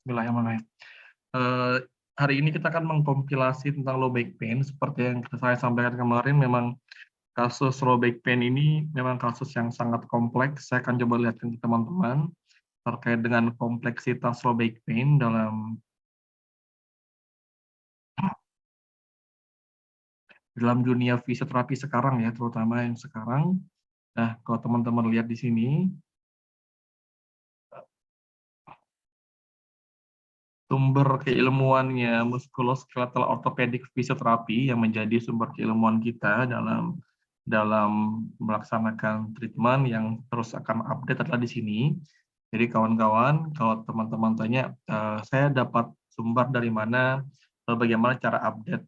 Bismillahirrahmanirrahim. Eee, Hari ini kita akan mengkompilasi tentang low back pain seperti yang saya sampaikan kemarin. Memang kasus low back pain ini memang kasus yang sangat kompleks. Saya akan coba lihatkan ke teman-teman terkait dengan kompleksitas low back pain dalam dunia fisioterapi sekarang ya, terutama yang sekarang. Nah, kalau teman-teman lihat di sini, sumber keilmuannya muskuloskeletal orthopedic fisioterapi yang menjadi sumber keilmuan kita dalam melaksanakan treatment yang terus akan update adalah di sini. Jadi kawan-kawan, kalau teman-teman tanya, saya dapat sumber dari mana, bagaimana cara update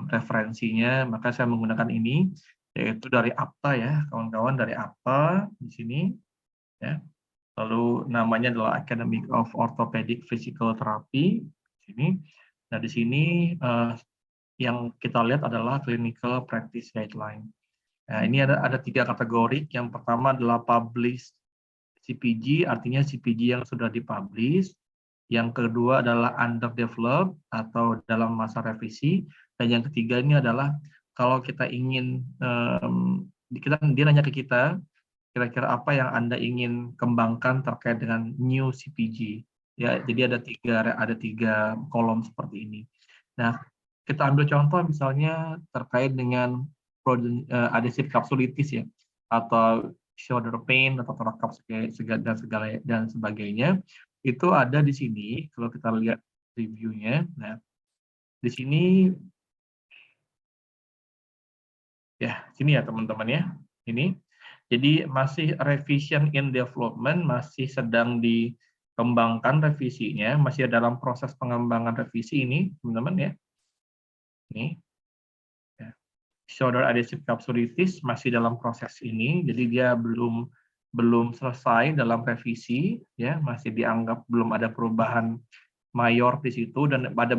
referensinya, maka saya menggunakan ini, yaitu dari APTA ya, kawan-kawan, dari APTA di sini, ya. Lalu namanya adalah Academy of Orthopedic Physical Therapy. Sini. Nah, di sini yang kita lihat adalah Clinical Practice Guideline. Nah, ini ada 3 kategori. Yang pertama adalah Published CPG, artinya CPG yang sudah dipublish. Yang kedua adalah Underdeveloped atau dalam masa revisi. Dan yang ketiga ini adalah kalau kita ingin, dia nanya ke kita, kira-kira apa yang Anda ingin kembangkan terkait dengan new CPG. Ya, jadi ada tiga kolom seperti ini. Nah, kita ambil contoh misalnya terkait dengan adhesive capsulitis ya, atau shoulder pain atau thorax dan sebagainya. Itu ada di sini kalau kita lihat reviewnya. Nah, di sini ya, sini ya teman-teman ya. Ini. Jadi masih revision in development, masih sedang dikembangkan revisinya, masih dalam proses pengembangan revisi ini, teman-teman ya. Ini. Ya. Shoulder adhesive capsulitis masih dalam proses ini, jadi dia belum selesai dalam revisi, ya, masih dianggap belum ada perubahan mayor di situ, dan ada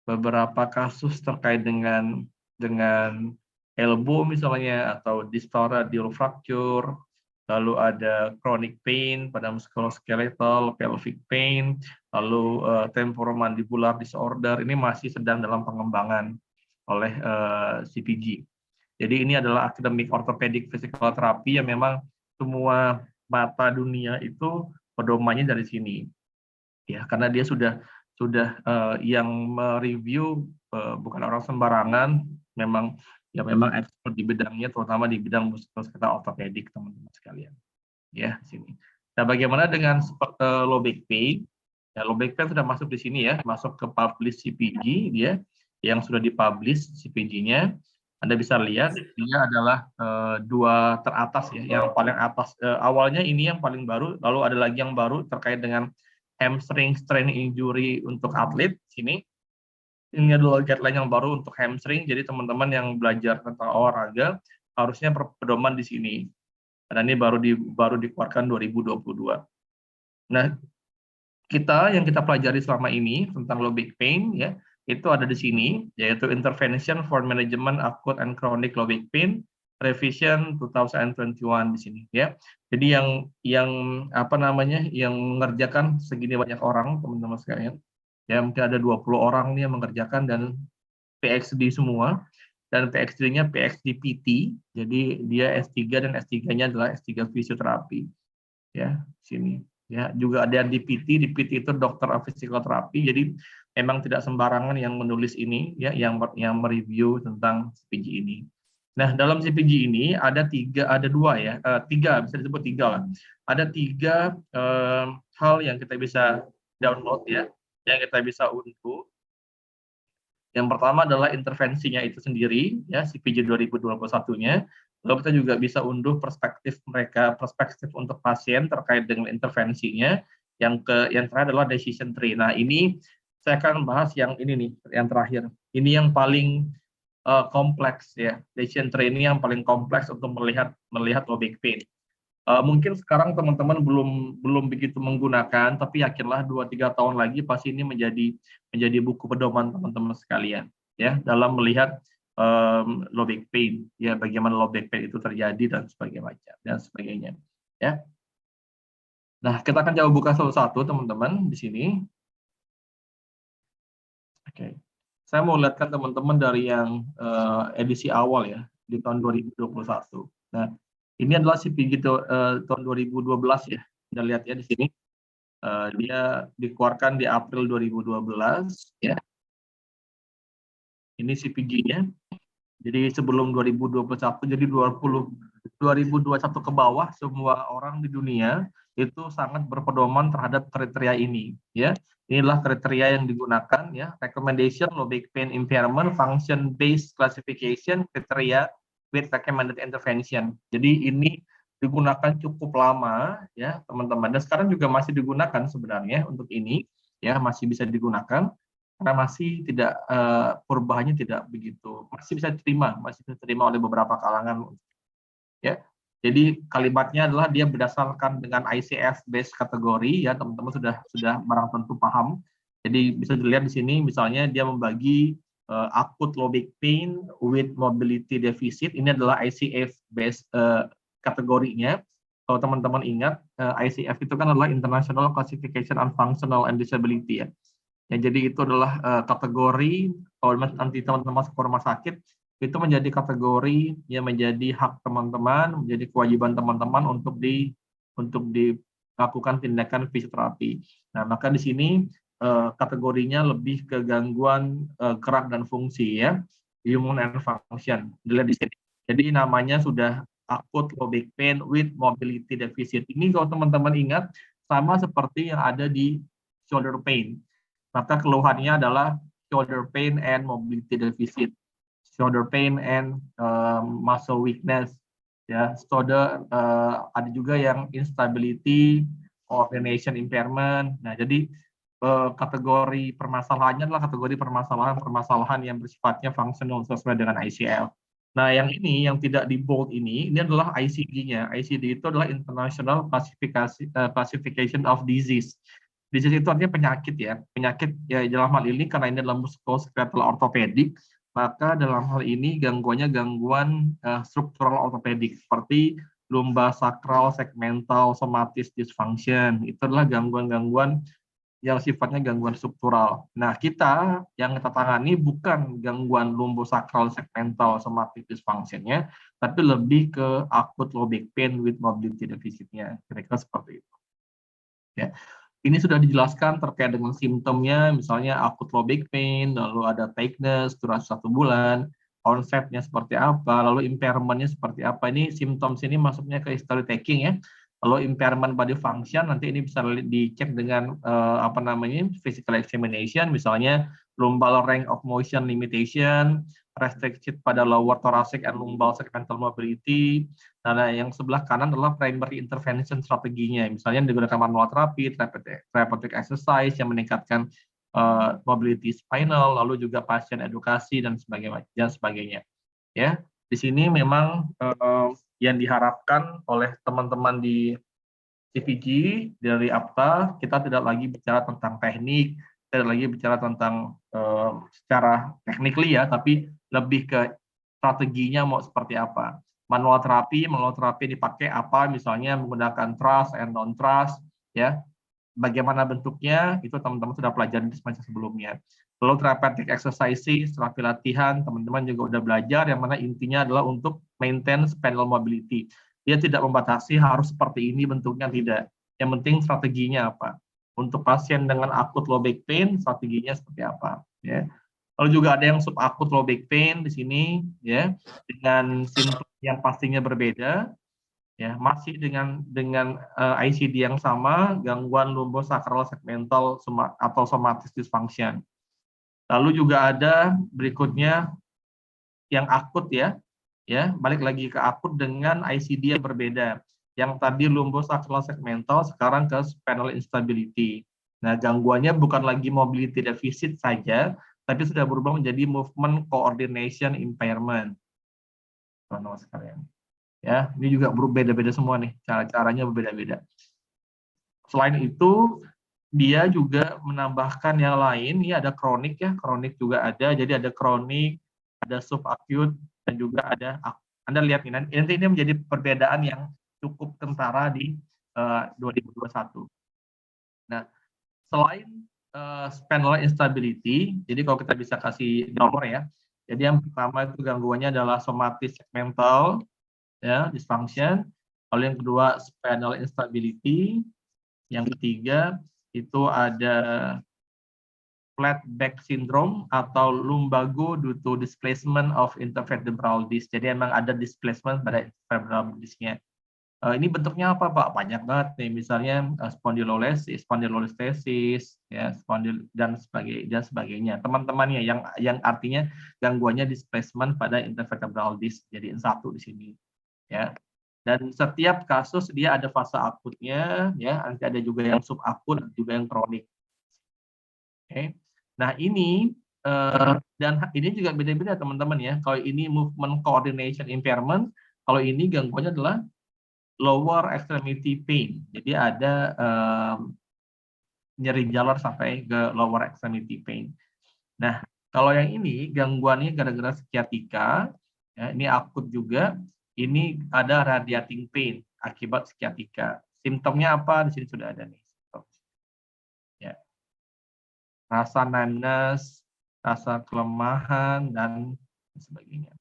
beberapa kasus terkait dengan elbow misalnya, atau distal radial fracture, lalu ada chronic pain pada musculoskeletal, pelvic pain, lalu temporomandibular disorder, ini masih sedang dalam pengembangan oleh CPG. Jadi ini adalah Academic Orthopedic Physical Therapy yang memang semua mata dunia itu pedomannya dari sini. Ya, karena dia sudah yang mereview bukan orang sembarangan, memang expert di bidangnya, terutama di bidang muskuloskeletal ortopedik, teman-teman sekalian. Ya, sini. Nah, bagaimana dengan low back pain? Ya, low back pain sudah masuk di sini ya, masuk ke publish CPG dia yang sudah dipublish CPG-nya. Anda bisa lihat dia adalah 2 teratas ya, yang paling atas awalnya ini yang paling baru, lalu ada lagi yang baru terkait dengan hamstring strain injury untuk atlet sini. Ini adalah guideline yang baru untuk hamstring, jadi teman-teman yang belajar tentang olahraga harusnya pedoman di sini. Karena ini baru dikeluarkan 2022. Nah, yang kita pelajari selama ini tentang low back pain ya, itu ada di sini, yaitu Intervention for Management Acute and Chronic Low Back Pain Revision 2021 di sini ya. Jadi yang mengerjakan segini banyak orang, teman-teman sekalian. Ya, mungkin ada 20 orang nih yang mengerjakan dan PhD semua, dan PhD-nya PhD PT, jadi dia S3 dan S3-nya adalah S3 fisioterapi. Ya, sini. Ya, juga ada di PT itu dokter of physical therapy, jadi memang tidak sembarangan yang menulis ini ya, yang mereview tentang CPG ini. Nah, dalam CPG ini ada dua ya, tiga, bisa disebut tiga lah. Ada 3 hal yang kita bisa download ya, yang kita bisa unduh. Yang pertama adalah intervensinya itu sendiri, ya, CPG 2021-nya. Lalu kita juga bisa unduh perspektif untuk pasien terkait dengan intervensinya. Yang terakhir adalah decision tree. Nah, ini saya akan bahas yang ini nih, yang terakhir. Ini yang paling kompleks ya. Decision tree ini yang paling kompleks untuk melihat low back pain. Mungkin sekarang teman-teman belum begitu menggunakan, tapi yakinlah 2-3 tahun lagi pasti ini menjadi buku pedoman teman-teman sekalian ya, dalam melihat low back pain ya, bagaimana low back pain itu terjadi dan sebagainya ya. Nah, kita akan coba buka satu-satu teman-teman di sini. Oke. Saya mau lihatkan teman-teman dari yang edisi awal ya, di tahun 2021. Nah, ini adalah CPG tahun 2012 ya. Kita lihat ya di sini. Dia dikeluarkan di April 2012 ya. Ini CPG-nya. Jadi sebelum 2021, jadi 2021 ke bawah, semua orang di dunia itu sangat berpedoman terhadap kriteria ini. Ya, inilah kriteria yang digunakan ya. Recommendation, low back pain impairment, function based classification, kriteria with recommended intervention. Jadi ini digunakan cukup lama ya teman-teman. Dan sekarang juga masih digunakan sebenarnya untuk ini ya, masih bisa digunakan. Karena masih tidak perubahannya tidak begitu masih bisa diterima oleh beberapa kalangan ya. Jadi kalimatnya adalah dia berdasarkan dengan ICF base kategori ya, teman-teman sudah barang tentu paham. Jadi bisa dilihat di sini misalnya dia membagi acute low back pain with mobility deficit, ini adalah ICF base kategorinya. Kalau teman-teman ingat ICF itu kan adalah International Classification on Functional and Disability ya. Ya, jadi itu adalah kategori kalau nanti teman-teman masuk ke rumah sakit itu menjadi kategori yang menjadi hak teman-teman, menjadi kewajiban teman-teman untuk dilakukan tindakan fisioterapi. Nah, maka di sini kategorinya lebih ke gangguan gerak dan fungsi ya, human and function. Dilihat di sini. Jadi namanya sudah acute low back pain with mobility deficit. Ini kalau teman-teman ingat sama seperti yang ada di shoulder pain. Maka keluhannya adalah shoulder pain and mobility deficit, shoulder pain and muscle weakness, ya. Shoulder ada juga yang instability, coordination impairment. Nah, jadi kategori permasalahannya adalah kategori permasalahan yang bersifatnya functional sesuai dengan ICL. Nah, yang ini yang tidak di bold ini adalah ICD-nya. ICD itu adalah International Classification of Disease. Disease itu artinya penyakit ya. Penyakit ya dalam hal ini karena ini adalah muskuloskeletal ortopedik, maka dalam hal ini gangguannya gangguan struktural ortopedik seperti lumbosakral segmental somatis dysfunction. Itu adalah gangguan-gangguan yang sifatnya gangguan struktural. Nah, kita yang kita tangani bukan gangguan lumbosakral segmental somatic dysfunction-nya, tapi lebih ke acute low back pain with mobility deficit-nya. Kira-kira seperti itu. Ya. Ini sudah dijelaskan terkait dengan simptomnya, misalnya acute low back pain, lalu ada tightness, durasi 1 bulan, onsetnya seperti apa, lalu impairment-nya seperti apa. Ini simptom sini masuknya ke history taking ya. Lalu impairment body function nanti ini bisa dicek dengan physical examination, misalnya lumbar range of motion limitation, restricted pada lower thoracic and lumbar segmental mobility. Nah, yang sebelah kanan adalah primary intervention strateginya, misalnya digunakan manual terapi, therapeutic exercise yang meningkatkan mobility spinal, lalu juga pasien edukasi dan sebagainya. Ya, di sini memang yang diharapkan oleh teman-teman di CPG dari APTA, kita tidak lagi bicara tentang teknik, tidak lagi bicara tentang secara technically ya, tapi lebih ke strateginya mau seperti apa. Manual terapi dipakai apa, misalnya menggunakan trust and non-trust, ya. Bagaimana bentuknya, itu teman-teman sudah pelajari di semester sebelumnya. Lalu therapeutic exercise, terapi latihan, teman-teman juga udah belajar, yang mana intinya adalah untuk maintain spinal mobility. Dia tidak membatasi harus seperti ini bentuknya, tidak. Yang penting strateginya apa. Untuk pasien dengan acute low back pain, strateginya seperti apa. Ya. Lalu juga ada yang subacute low back pain di sini, ya, dengan simptom yang pastinya berbeda. Ya, masih dengan ICD yang sama, gangguan lumbosacral segmental atau somatic dysfunction. Lalu juga ada berikutnya yang akut ya, balik lagi ke akut dengan ICD yang berbeda. Yang tadi lumbosacral segmental, sekarang ke spinal instability. Nah, gangguannya bukan lagi mobility deficit saja, tapi sudah berubah menjadi movement coordination impairment. Teman-teman sekalian. Ya, ini juga berbeda-beda semua nih, cara-caranya berbeda-beda. Selain itu, dia juga menambahkan yang lain, ini ada kronik ya, kronik juga ada, jadi ada kronik, ada subacute, dan juga ada, Anda lihat ini, nanti ini menjadi perbedaan yang cukup kentara di 2021. Nah, selain spinal instability, jadi kalau kita bisa kasih nomor ya. Jadi yang pertama itu gangguannya adalah somatic segmental ya, dysfunction. Lalu yang kedua spinal instability. Yang ketiga itu ada flat back syndrome atau lumbago due to displacement of intervertebral disc. Jadi emang ada displacement pada vertebral disc-nya. Ini bentuknya apa, Pak? Banyak banget nih, misalnya spondylolisthesis, ya, dan sebagainya. Teman-temannya yang artinya gangguannya displacement pada intervertebral disc, jadiin satu di sini, ya. Dan setiap kasus dia ada fase akutnya, ya, nanti ada juga yang subakut, juga yang kronik. Oke. Nah ini dan ini juga beda-beda teman-teman ya. Kalau ini movement coordination impairment, kalau ini gangguannya adalah lower extremity pain. Jadi ada nyeri jalar sampai ke lower extremity pain. Nah, kalau yang ini gangguannya gara-gara sciatica, ya, ini akut juga. Ini ada radiating pain akibat sciatica. Simptomnya apa? Di sini sudah ada nih. Ya. Rasa numbness, rasa kelemahan dan sebagainya.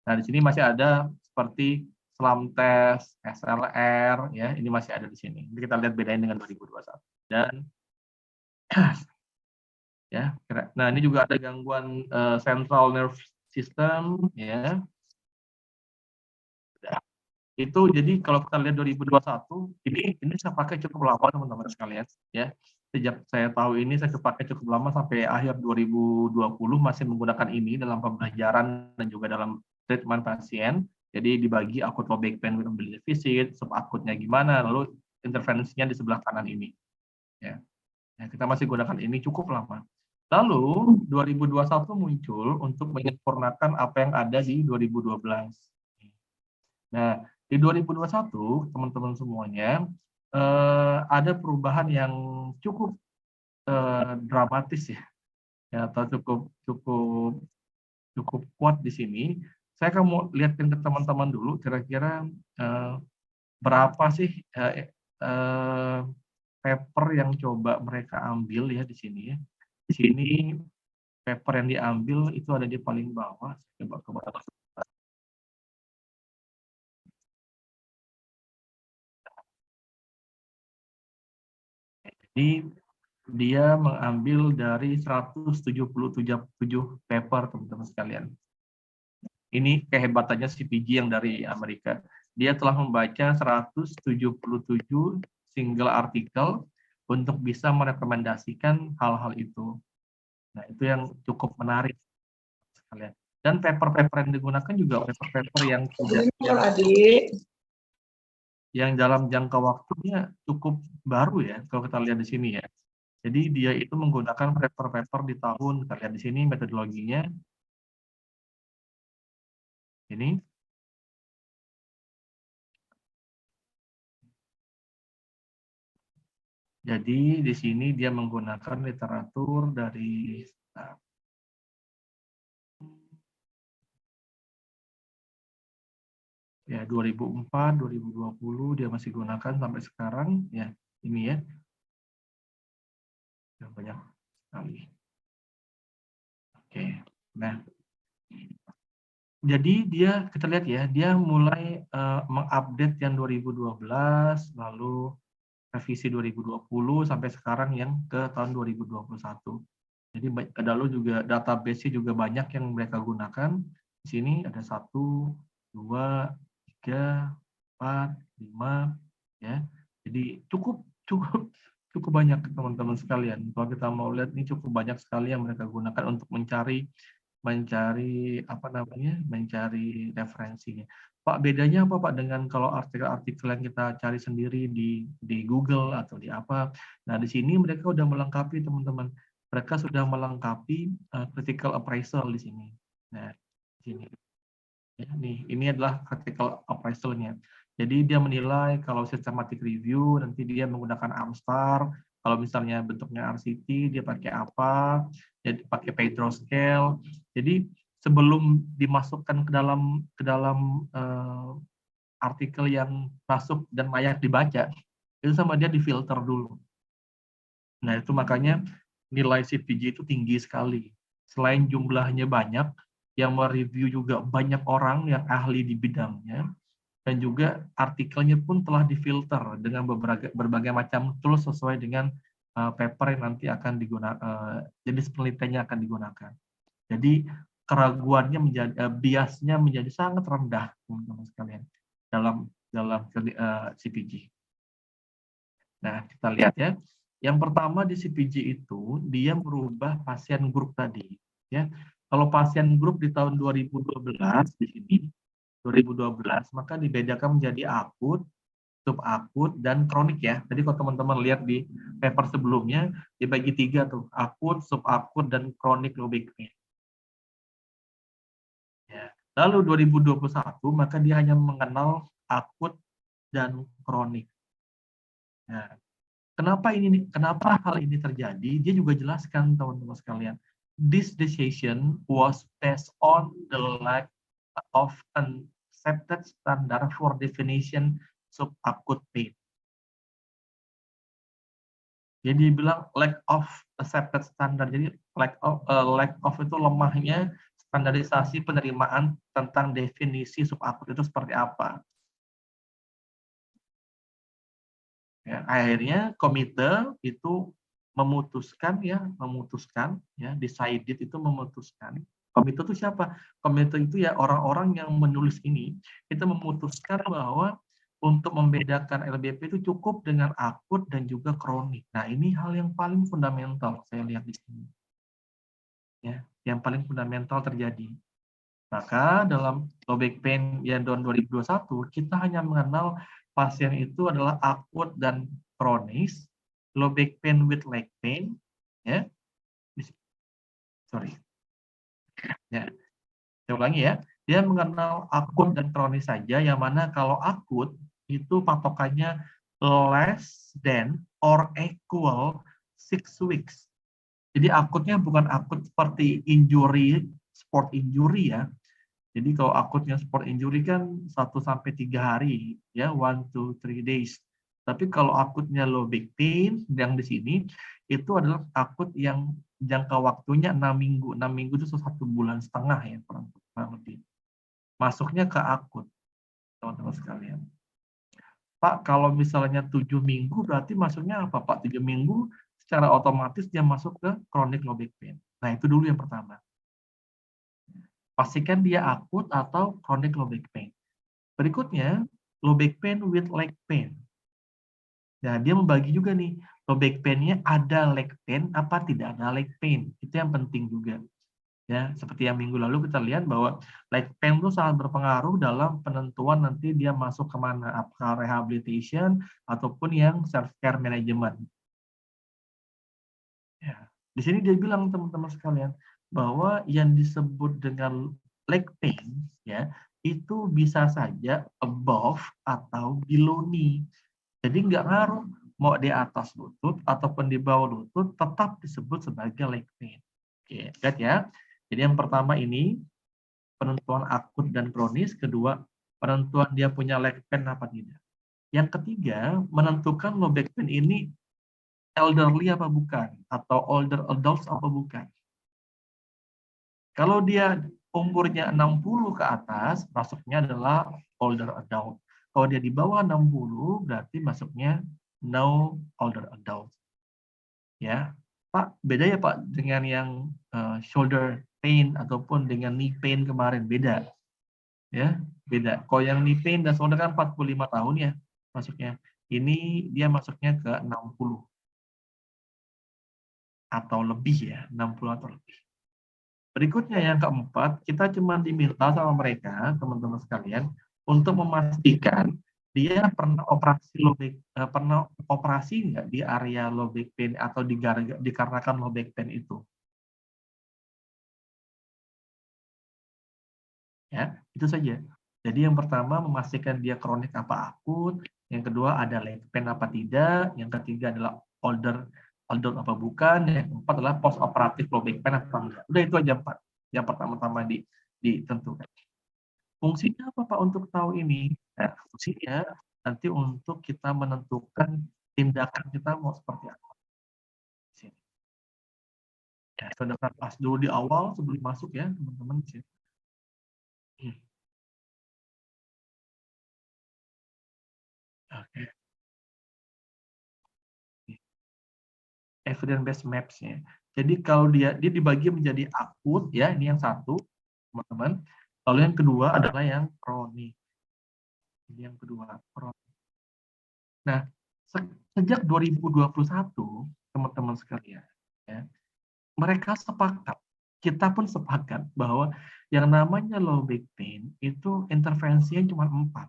Nah, di sini masih ada seperti SLAM test, SLR, ya, ini masih ada di sini. Jadi kita lihat bedain dengan 2021. Dan ya, nah ini juga ada gangguan central nerve system, ya. Itu jadi kalau kita lihat 2021, ini saya pakai cukup lama teman-teman sekalian, ya. Sejak saya tahu ini saya pakai cukup lama sampai akhir 2020 masih menggunakan ini dalam pembelajaran dan juga dalam treatment pasien. Jadi dibagi akut low back pain with mobility deficit, subakutnya gimana, lalu intervensinya di sebelah kanan ini. Ya. Ya, kita masih gunakan ini cukup lama. Lalu 2021 muncul untuk menyempurnakan apa yang ada di 2012. Nah, di 2021 teman-teman semuanya ada perubahan yang cukup dramatis ya, atau cukup kuat di sini. Saya akan mau lihatin ke teman-teman dulu kira-kira berapa sih paper yang coba mereka ambil ya di sini ya. Di sini paper yang diambil itu ada di paling bawah. Coba ke bawah. Jadi dia mengambil dari 177 paper teman-teman sekalian. Ini kehebatannya CPG yang dari Amerika. Dia telah membaca 177 single artikel untuk bisa merekomendasikan hal-hal itu. Nah, itu yang cukup menarik sekalian. Dan paper-paper yang digunakan juga paper-paper yang yang dalam jangka waktunya cukup baru ya, kalau kita lihat di sini ya. Jadi dia itu menggunakan paper-paper di tahun, kita lihat di sini metodologinya. Ini. Jadi di sini dia menggunakan literatur dari ya 2004, 2020 dia masih gunakan sampai sekarang ya, ini ya. Banyak sekali. Oke. Nah, jadi dia kita lihat ya, dia mulai mengupdate yang 2012, lalu revisi 2020 sampai sekarang yang ke tahun 2021. Jadi lalu juga database-nya juga banyak yang mereka gunakan. Di sini ada 1, 2, 3, 4, 5, ya. Jadi cukup banyak teman-teman sekalian. Kalau kita mau lihat ini cukup banyak sekali yang mereka gunakan untuk mencari apa namanya? Mencari referensinya. Pak, bedanya apa Pak dengan kalau artikel-artikel yang kita cari sendiri di Google atau di apa? Nah, di sini mereka sudah melengkapi teman-teman. Mereka sudah melengkapi critical appraisal di sini. Nah, di sini. Ya, nih, ini adalah critical appraisal-nya. Jadi dia menilai kalau systematic review, nanti dia menggunakan Amstar. Kalau misalnya bentuknya RCT, dia pakai apa? Jadi pakai Pedro scale. Jadi sebelum dimasukkan ke dalam artikel yang masuk dan layak dibaca, itu sama dia difilter dulu. Nah, itu makanya nilai CPG itu tinggi sekali. Selain jumlahnya banyak, yang mereview juga banyak orang yang ahli di bidangnya, dan juga artikelnya pun telah difilter dengan berbagai macam tools sesuai dengan paper yang nanti akan digunakan, jenis penelitiannya akan digunakan. Jadi keraguannya biasnya menjadi sangat rendah, teman-teman sekalian, dalam CPG. Nah, kita lihat ya. Yang pertama di CPG itu dia merubah pasien grup tadi, ya. Kalau pasien grup di tahun 2012 di sini 2012 maka dibedakan menjadi akut, subakut, dan kronik ya. Jadi kalau teman-teman lihat di paper sebelumnya dibagi 3 tuh, akut, subakut, dan kronik low back pain. Ya. Lalu 2021 maka dia hanya mengenal akut dan kronik. Nah, kenapa hal ini terjadi? Dia juga jelaskan, teman-teman sekalian. This decision was based on the lack of an accepted standard for definition subacute pain. Jadi bilang lack of accepted standard. Jadi lack of itu lemahnya standarisasi penerimaan tentang definisi subakut itu seperti apa. Ya, akhirnya komite itu memutuskan, decided itu memutuskan. Komite itu siapa? Komite itu ya orang-orang yang menulis ini, itu memutuskan bahwa untuk membedakan LBP itu cukup dengan akut dan juga kronik. Nah, ini hal yang paling fundamental saya lihat di sini. Ya, yang paling fundamental terjadi. Maka dalam low back pain yang tahun 2021, kita hanya mengenal pasien itu adalah akut dan kronis, low back pain with leg pain, ya. Sorry. Ya. Saya ulangi ya. Dia mengenal akut dan kronis saja, yang mana kalau akut itu patokannya less than or equal 6 weeks. Jadi akutnya bukan akut seperti injury, sport injury ya. Jadi kalau akutnya sport injury kan 1-3 hari, ya, 1-3 days. Tapi kalau akutnya low back pain yang di sini itu adalah akut yang jangka waktunya 6 minggu. 6 minggu itu 1,5 bulan ya, kurang lebih. Masuknya ke akut, teman-teman sekalian. Pak, kalau misalnya 7 minggu berarti masuknya apa, Pak? 7 minggu secara otomatis dia masuk ke chronic low back pain. Nah, itu dulu yang pertama. Pastikan dia akut atau chronic low back pain. Berikutnya, low back pain with leg pain. Nah, dia membagi juga nih, low back pain-nya ada leg pain apa tidak ada leg pain. Itu yang penting juga. Ya, seperti yang minggu lalu kita lihat bahwa leg pain itu sangat berpengaruh dalam penentuan nanti dia masuk kemana, apakah rehabilitation ataupun yang self-care management. Ya, di sini dia bilang, teman-teman sekalian, bahwa yang disebut dengan leg pain ya itu bisa saja above atau below knee. Jadi nggak ngaruh mau di atas lutut ataupun di bawah lutut tetap disebut sebagai leg pain. Oke, lihat ya. Jadi yang pertama ini penentuan akut dan kronis, kedua penentuan dia punya leg pain apa tidak. Yang ketiga, menentukan low back pain ini elderly apa bukan atau older adults apa bukan. Kalau dia umurnya 60 ke atas, masuknya adalah older adult. Kalau dia di bawah 60, berarti masuknya no older adult. Ya, Pak, beda ya Pak dengan yang shoulder pain ataupun dengan knee pain kemarin, beda. Ya, beda. Kalau yang knee pain dan shoulder kan 45 tahun ya masuknya. Ini dia masuknya ke 60 atau lebih ya, 60 atau lebih. Berikutnya yang keempat, kita cuma diminta sama mereka, teman-teman sekalian, untuk memastikan dia pernah operasi nggak di area low back pain atau dikarenakan low back pain itu. Ya, itu saja. Jadi yang pertama memastikan dia kronik apa akut, yang kedua ada leg pain apa tidak, yang ketiga adalah older apa bukan, yang keempat adalah post operatif low back pain apa enggak. Udah itu aja Pak. Yang pertama-tama ditentukan. Fungsinya apa Pak untuk tahu ini? Nah, fungsinya nanti untuk kita menentukan tindakan kita mau seperti apa di sini. Ya, sudah pas dulu di awal sebelum masuk ya, teman-teman di sini. Oke. Evidence based maps-nya. Jadi kalau dia dibagi menjadi akut ya, ini yang satu, teman-teman. Lalu yang kedua adalah yang kronik. Ini yang kedua, kronik. Nah, sejak 2021, teman-teman sekalian, ya, mereka sepakat, kita pun sepakat bahwa yang namanya low back pain itu intervensinya cuma 4.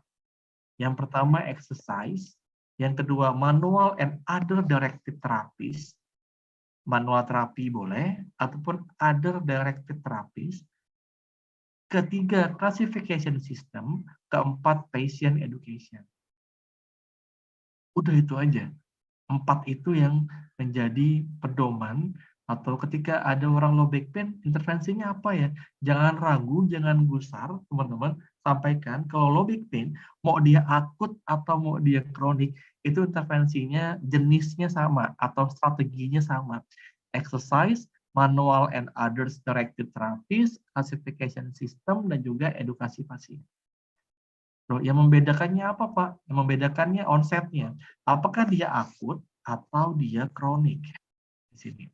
Yang pertama exercise, yang kedua manual and other directed therapies, manual terapi boleh, ataupun other directed therapies. Ketiga, classification system. Keempat, patient education. Udah itu aja. 4 itu yang menjadi pedoman atau ketika ada orang low back pain, intervensinya apa ya? Jangan ragu, jangan gusar, teman-teman. Sampaikan kalau low back pain, mau dia akut atau mau dia kronik, itu intervensinya jenisnya sama atau strateginya sama. Exercise, manual and others directed therapies, classification system, dan juga edukasi pasien. Yang membedakannya apa, Pak? Yang membedakannya onsetnya. Apakah dia akut atau dia kronik di sini.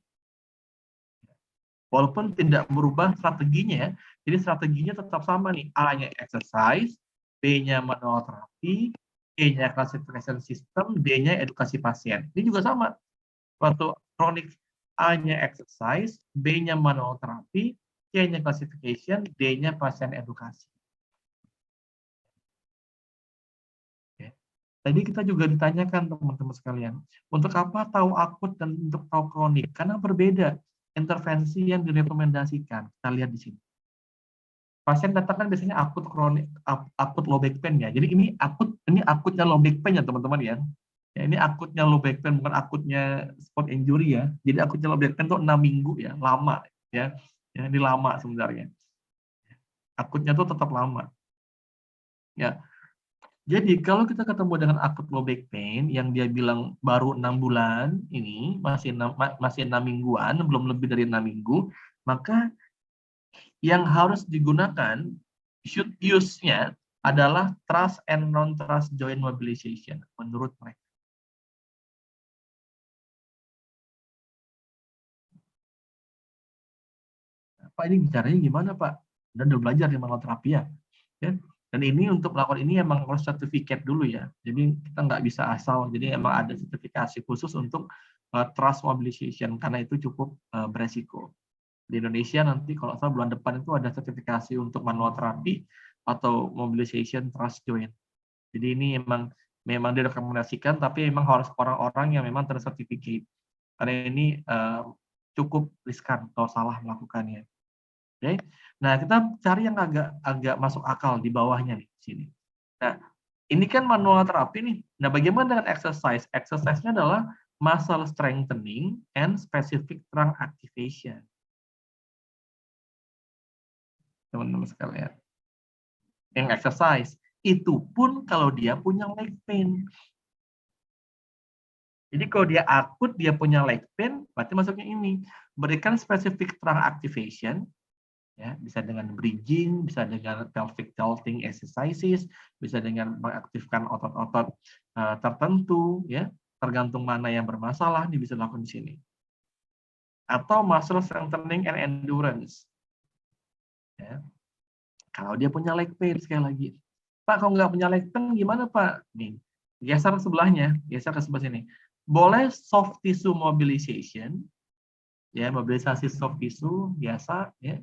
Walaupun tidak merubah strateginya ya. Jadi strateginya tetap sama nih. A-nya exercise, B-nya manual terapi, E-nya classification system, D-nya edukasi pasien. Ini juga sama. Waktu kronik, A-nya exercise, B-nya manual terapi, C-nya classification, D-nya pasien edukasi. Tadi kita juga ditanyakan teman-teman sekalian, untuk apa tahu akut dan untuk tahu kronik? Karena berbeda intervensi yang direkomendasikan. Kita lihat di sini. Pasien datang kan biasanya akut kronik, akut low back pain ya. Jadi ini akutnya low back pain ya teman-teman ya. Ya ini akutnya low back pain bukan akutnya spot injury ya. Jadi akutnya low back pain itu 6 minggu ya, lama ya. Ya, ini lama sebenarnya. Akutnya tuh tetap lama. Ya, jadi kalau kita ketemu dengan akut low back pain yang dia bilang baru 6 bulan, ini masih 6 mingguan, belum lebih dari 6 minggu, maka yang harus digunakan, should use-nya adalah trust and non-trust joint mobilization, menurut mereka. Pak, ini bicaranya gimana, Pak? Dan udah belajar di manual terapi ya. Dan ini untuk melakukan ini emang harus sertifikat dulu ya. Jadi kita nggak bisa asal. Jadi emang ada sertifikasi khusus untuk trust mobilization karena itu cukup beresiko. Di Indonesia nanti kalau salah bulan depan itu ada sertifikasi untuk manual terapi atau mobilization trust joint. Jadi ini memang direkomendasikan, tapi memang harus orang-orang yang memang tersertifikat. Karena ini cukup riskan kalau salah melakukannya. Oke. Nah, kita cari yang agak masuk akal di bawahnya nih, sini. Nah, ini kan manual terapi nih. Nah, bagaimana dengan exercise? Exercise-nya adalah muscle strengthening and specific trunk activation. Teman-teman sekalian. Yang exercise, itu pun kalau dia punya leg pain. Jadi kalau dia akut, dia punya leg pain, berarti masuknya ini. Berikan specific trunk activation, ya, bisa dengan bridging, bisa dengan pelvic tilting exercises, bisa dengan mengaktifkan otot-otot tertentu, ya, tergantung mana yang bermasalah, bisa dilakukan di sini. Atau muscle strengthening and endurance. Ya. Kalau dia punya leg pain, sekali lagi. Pak, kalau nggak punya leg pain, gimana Pak? Nih, geser sebelahnya, geser ke sebelah sini. Boleh soft tissue mobilization, ya, mobilisasi soft tissue biasa, ya,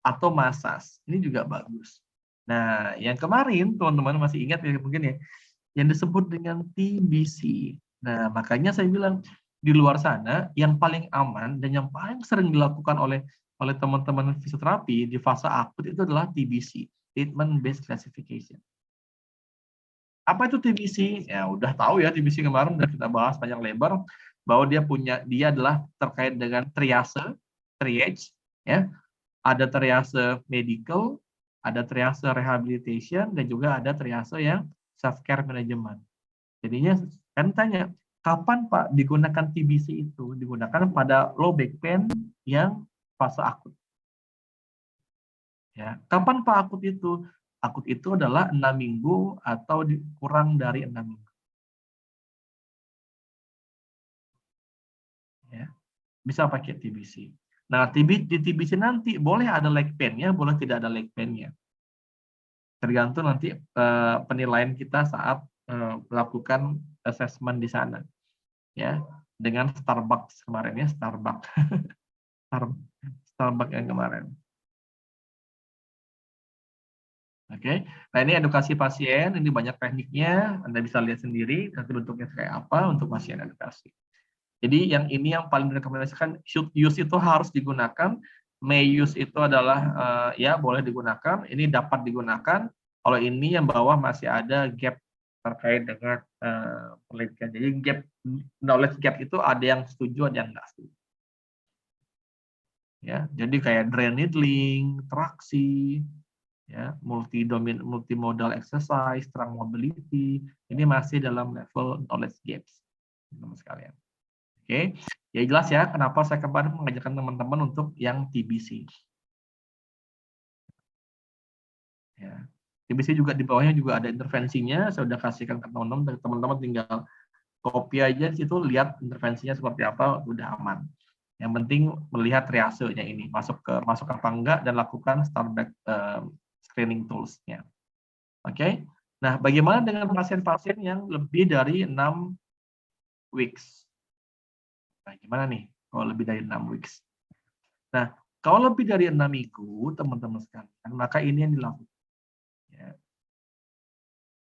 atau massage. Ini juga bagus. Nah, yang kemarin teman-teman masih ingat ya mungkin ya, yang disebut dengan TBC. Nah, makanya saya bilang di luar sana yang paling aman dan yang paling sering dilakukan oleh teman-teman fisioterapi di fase akut itu adalah TBC, treatment based classification. Apa itu TBC? Ya udah tahu ya TBC kemarin udah kita bahas panjang lebar bahwa dia adalah terkait dengan triage, ya. Ada triase medical, ada triase rehabilitation, dan juga ada triase yang self-care management. Jadinya kan tanya, kapan Pak digunakan TBC itu? Digunakan pada low back pain yang fase akut. Ya, kapan Pak akut itu? Akut itu adalah 6 minggu atau kurang dari 6 minggu. Ya, bisa pakai TBC. Nah, di TBC nanti boleh ada leg pain-nya, boleh tidak ada leg pain-nya. Tergantung nanti penilaian kita saat melakukan assessment di sana. Ya, dengan Starbucks kemarin ya, Starbucks yang kemarin. Oke, nah ini edukasi pasien, ini banyak tekniknya, Anda bisa lihat sendiri nanti bentuknya kayak apa untuk pasien edukasi. Jadi yang ini yang paling direkomendasikan, should use itu harus digunakan, may use itu adalah ya boleh digunakan, ini dapat digunakan. Kalau ini yang bawah masih ada gap terkait dengan penelitian. Jadi gap knowledge gap itu ada yang setuju, ada yang nggak setuju. Ya, jadi kayak drain needling, traksi, ya, multimodal exercise, strong mobility, ini masih dalam level knowledge gaps, teman-teman sekalian. Oke, ya jelas ya kenapa saya kemarin mengajarkan teman-teman untuk yang TBC. Ya, TBC juga di bawahnya juga ada intervensinya, saya sudah kasihkan ke teman-teman, teman-teman tinggal copy aja di situ, lihat intervensinya seperti apa, udah aman. Yang penting melihat triasenya ini, masuk apa enggak, dan lakukan Starbuck screening tools-nya. Oke, nah bagaimana dengan pasien-pasien yang lebih dari 6 weeks? Nah, gimana nih kalau lebih dari 6 weeks? Nah, kalau lebih dari 6 minggu, teman-teman sekalian, maka ini yang dilakukan. Ya.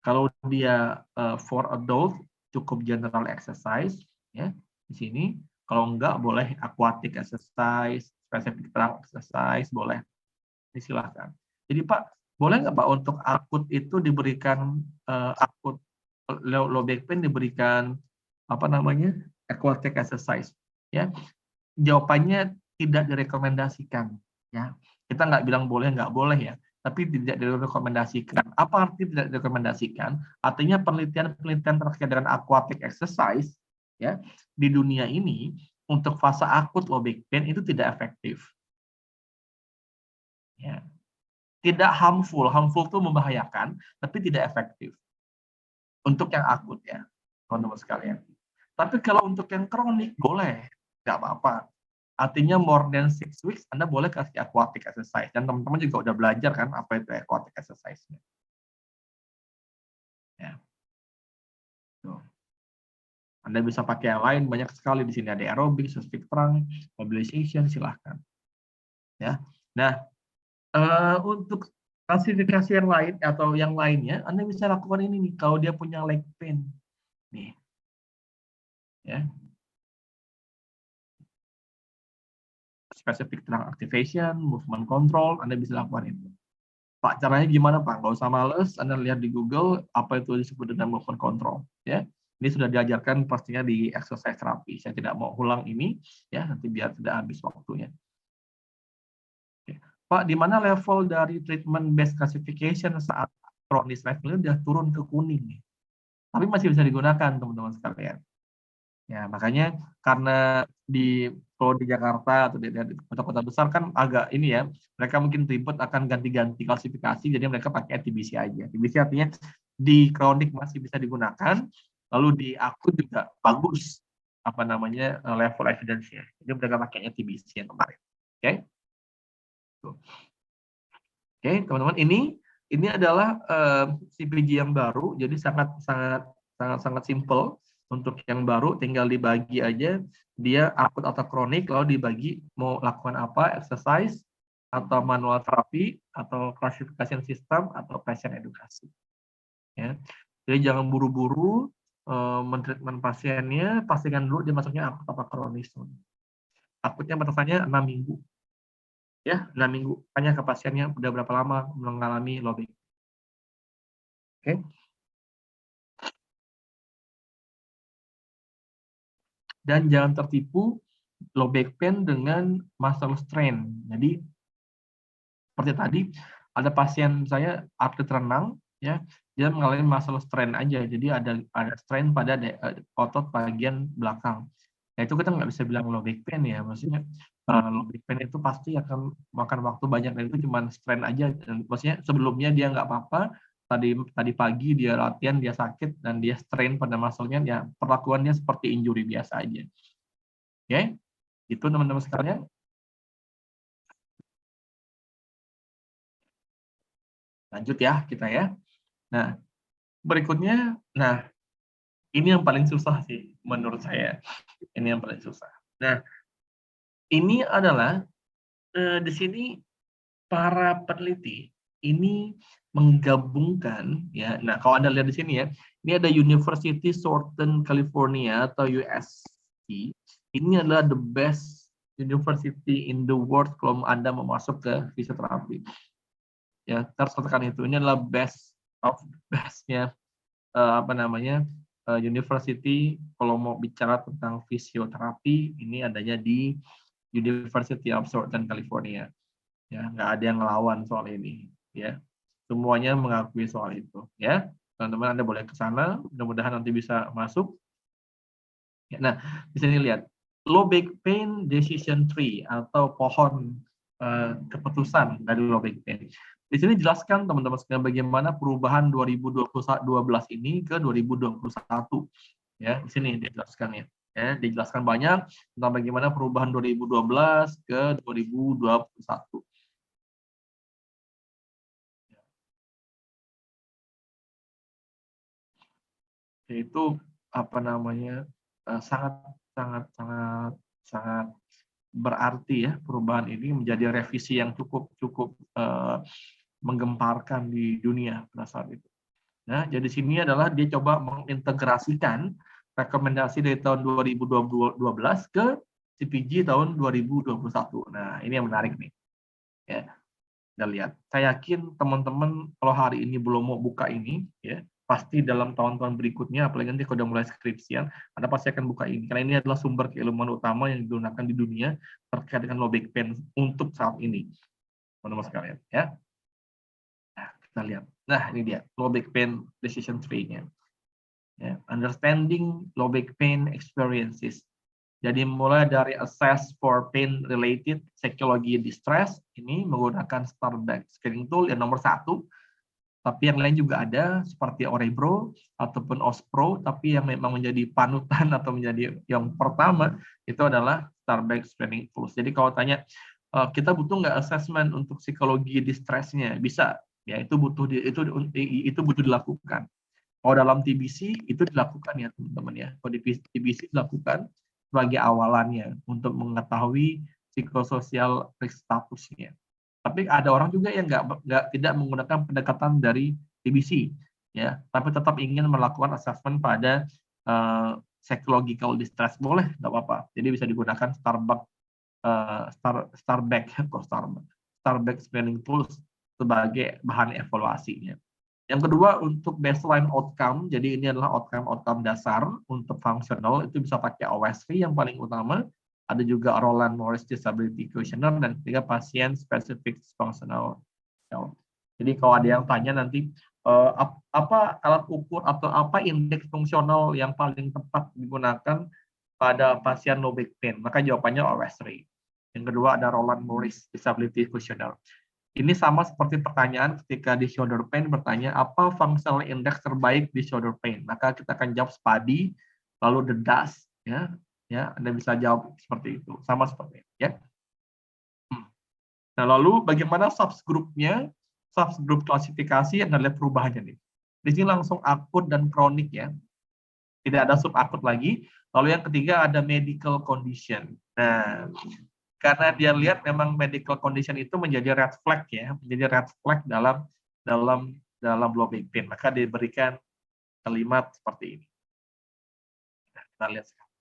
Kalau dia for adult, cukup general exercise, ya di sini. Kalau enggak, boleh aquatic exercise, specific exercise, boleh. Silahkan. Jadi Pak, boleh nggak Pak untuk akut itu diberikan akut low back pain diberikan apa namanya aquatic exercise? Ya, jawabannya tidak direkomendasikan. Ya, kita nggak bilang boleh nggak boleh ya, tapi tidak direkomendasikan. Apa arti tidak direkomendasikan? Artinya penelitian-penelitian terkait dengan aquatic exercise ya di dunia ini untuk fase akut low back pain itu tidak efektif. Ya. Tidak harmful itu membahayakan, tapi tidak efektif. Untuk yang akut ya, teman-teman sekalian. Tapi kalau untuk yang kronik, boleh, nggak apa-apa. Artinya more than 6 weeks, Anda boleh kasih aquatic exercise. Dan teman-teman juga udah belajar kan, apa itu aquatic exercise-nya. Ya. Tuh. Anda bisa pakai yang lain, banyak sekali di sini ada aerobik, specific trunk, mobilization, silahkan. Ya. Nah, untuk klasifikasi yang lain atau yang lainnya, Anda bisa lakukan ini nih, kalau dia punya leg pain. Nih. Ya. Specific trunk activation, movement control, Anda bisa lakukan itu. Pak, caranya gimana Pak? Nggak usah males, Anda lihat di Google apa itu disebut dengan movement control. Ya, ini sudah diajarkan pastinya di exercise terapi. Saya tidak mau ulang ini, ya nanti biar tidak habis waktunya. Oke. Pak, di mana level dari treatment based classification saat kronis levelnya sudah turun ke kuning nih. Tapi masih bisa digunakan teman-teman sekalian. Ya, makanya karena kalau di Jakarta atau di kota-kota besar kan agak ini ya, mereka mungkin ribet akan ganti-ganti klasifikasi, jadi mereka pakai TBC aja. TBC artinya di kronik masih bisa digunakan, lalu di akut juga bagus apa namanya level evidence-nya. Jadi mereka pakainya TBC yang kemarin. Oke. Oke, teman-teman, ini adalah CPG yang baru, jadi sangat simple. Untuk yang baru tinggal dibagi aja dia akut atau kronik, lalu dibagi mau lakukan apa, exercise atau manual terapi atau classification system atau patient edukasi. Ya. Jadi jangan buru-buru mentreatment pasiennya, pastikan dulu dia masuknya akut apa kronis. Akutnya batasannya 6 minggu. Ya, 6 minggu. Tanya ke pasiennya udah berapa lama mengalami low back. Oke. Dan jangan tertipu low back pain dengan muscle strain. Jadi seperti tadi ada pasien saya atlet renang ya, dia mengalami muscle strain aja. Jadi ada strain pada otot bagian belakang. Nah, itu kita nggak bisa bilang low back pain ya, maksudnya low back pain itu pasti akan makan waktu banyak, dan itu cuma strain aja. Dan maksudnya sebelumnya dia nggak apa-apa, tadi pagi dia latihan, dia sakit, dan dia strain pada muscle-nya, ya perlakuannya seperti injury biasa aja. Oke, itu teman-teman sekalian. Lanjut ya kita ya. Nah, berikutnya, nah ini yang paling susah sih menurut saya. Ini yang paling susah. Nah, ini adalah di sini para peneliti ini menggabungkan ya. Nah, kalau Anda lihat di sini ya, ini ada University Southern California atau USC. Ini adalah the best university in the world kalau Anda mau masuk ke fisioterapi. Ya, harus katakan itu. Ini adalah best of bestnya university kalau mau bicara tentang fisioterapi, ini adanya di University of Southern California. Ya, nggak ada yang ngelawan soal ini. Ya, semuanya mengakui soal itu. Ya, teman-teman Anda boleh ke sana. Mudah-mudahan nanti bisa masuk. Ya, nah, di sini lihat low back pain decision tree atau pohon keputusan dari low back pain. Di sini jelaskan teman-teman sekalian bagaimana perubahan 2012 ini ke 2021. Ya, di sini dijelaskan ya. Ya, dijelaskan banyak tentang bagaimana perubahan 2012 ke 2021. Yaitu sangat sangat sangat sangat berarti ya, perubahan ini menjadi revisi yang cukup cukup menggemparkan di dunia pada saat itu. Nah, jadi sini adalah dia coba mengintegrasikan rekomendasi dari tahun 2012 ke CPG tahun 2021. Nah, ini yang menarik nih. Ya, kita lihat. Saya yakin teman-teman kalau hari ini belum mau buka ini, ya, pasti dalam tahun-tahun berikutnya, apalagi nanti kalau udah mulai skripsian, Anda pasti akan buka ini. Karena ini adalah sumber keilmuan utama yang digunakan di dunia terkait dengan low back pain untuk saat ini, teman-teman sekalian. Ya, nah, kita lihat. Nah, ini dia low back pain decision tree-nya. Ya, understanding low back pain experiences. Jadi mulai dari assess for pain related psychology distress, ini menggunakan StarBack screening tool yang nomor 1. Tapi yang lain juga ada seperti Orebro ataupun Ospro, tapi yang memang menjadi panutan atau menjadi yang pertama itu adalah StarBack screening tools. Jadi kalau tanya kita butuh nggak assessment untuk psikologi distressnya, bisa ya, itu butuh dilakukan. Kalau dalam TBC itu dilakukan ya teman-teman ya. Kalau di TBC dilakukan sebagai awalannya untuk mengetahui psikososial risk statusnya. Tapi ada orang juga yang tidak menggunakan pendekatan dari TBC ya, tapi tetap ingin melakukan assessment pada psychological distress, boleh, nggak apa-apa. Jadi bisa digunakan StarBack screening tools sebagai bahan evaluasinya. Yang kedua untuk baseline outcome, jadi ini adalah outcome dasar untuk fungsional, itu bisa pakai OSV yang paling utama, ada juga Roland Morris Disability Questionnaire, dan ketiga pasien specific functional health. Jadi kalau ada yang tanya nanti apa alat ukur atau apa indeks fungsional yang paling tepat digunakan pada pasien low back pain, maka jawabannya OSV. Yang kedua ada Roland Morris Disability Questionnaire. Ini sama seperti pertanyaan ketika di shoulder pain bertanya apa functional index terbaik di shoulder pain. Maka kita akan jawab SPADI, lalu the DAS, ya, Anda bisa jawab seperti itu, sama seperti itu, ya. Nah, lalu bagaimana subgrupnya? Subgroup klasifikasi Anda lihat perubahannya nih. Di sini langsung akut dan kronik ya. Tidak ada subakut lagi. Lalu yang ketiga ada medical condition. Nah, karena dia lihat memang medical condition itu menjadi red flag ya, menjadi red flag dalam low back pain, maka diberikan kalimat seperti ini. Nah, kita lihat sekarang.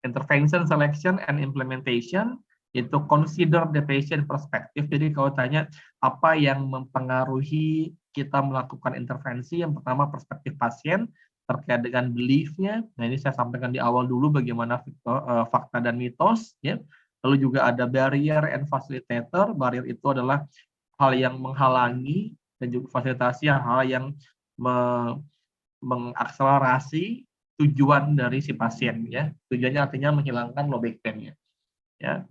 Intervention, selection, and implementation itu consider the patient perspective. Jadi kalau tanya apa yang mempengaruhi kita melakukan intervensi, yang pertama perspektif pasien terkait dengan belief-nya. Nah, ini saya sampaikan di awal dulu bagaimana fakta dan mitos ya. Lalu juga ada barrier and facilitator. Barrier itu adalah hal yang menghalangi dan juga fasilitasi hal-hal yang mengakselerasi tujuan dari si pasien ya. Tujuannya artinya menghilangkan low back pain ya.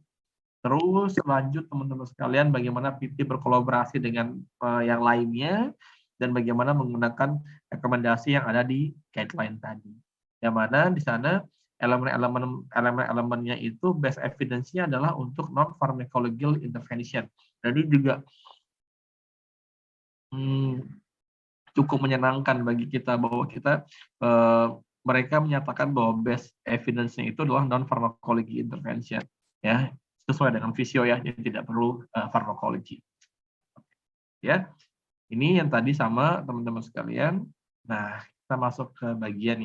Terus lanjut teman-teman sekalian bagaimana PT berkolaborasi dengan yang lainnya dan bagaimana menggunakan rekomendasi yang ada di guideline tadi. Yang mana di sana elemen-elemennya itu best evidence-nya adalah untuk non pharmacological intervention. Jadi juga cukup menyenangkan bagi kita bahwa kita mereka menyatakan bahwa best evidence-nya itu adalah non pharmacology intervention ya, sesuai dengan visio ya, jadi tidak perlu pharmacology. Ya. Ini yang tadi sama teman-teman sekalian. Nah, kita masuk ke bagian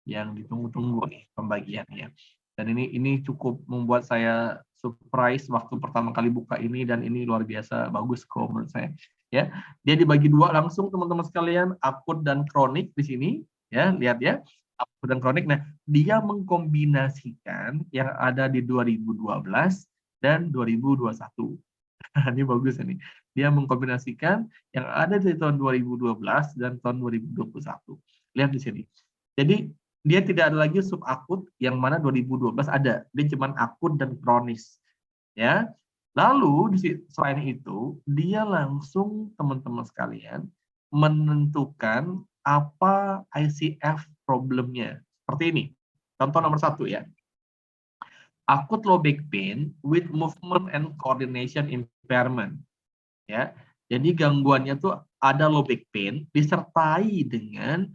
yang ditunggu-tunggu nih pembagiannya. Dan ini cukup membuat saya surprise waktu pertama kali buka ini, dan ini luar biasa bagus kok menurut saya. Ya, dia dibagi dua langsung teman-teman sekalian, akut dan kronik di sini. Ya, lihat ya, akut dan kronik. Nah, dia mengkombinasikan yang ada di 2012 dan 2021. Ini bagus ini. Dia mengkombinasikan yang ada di tahun 2012 dan tahun 2021. Lihat di sini. Jadi dia tidak ada lagi subakut yang mana 2012 ada. Dia cuma akut dan kronis. Ya. Lalu selain itu, dia langsung teman-teman sekalian menentukan apa ICF problemnya. Seperti ini. Contoh nomor 1 ya. Acute low back pain with movement and coordination impairment. Ya, jadi gangguannya tuh ada low back pain disertai dengan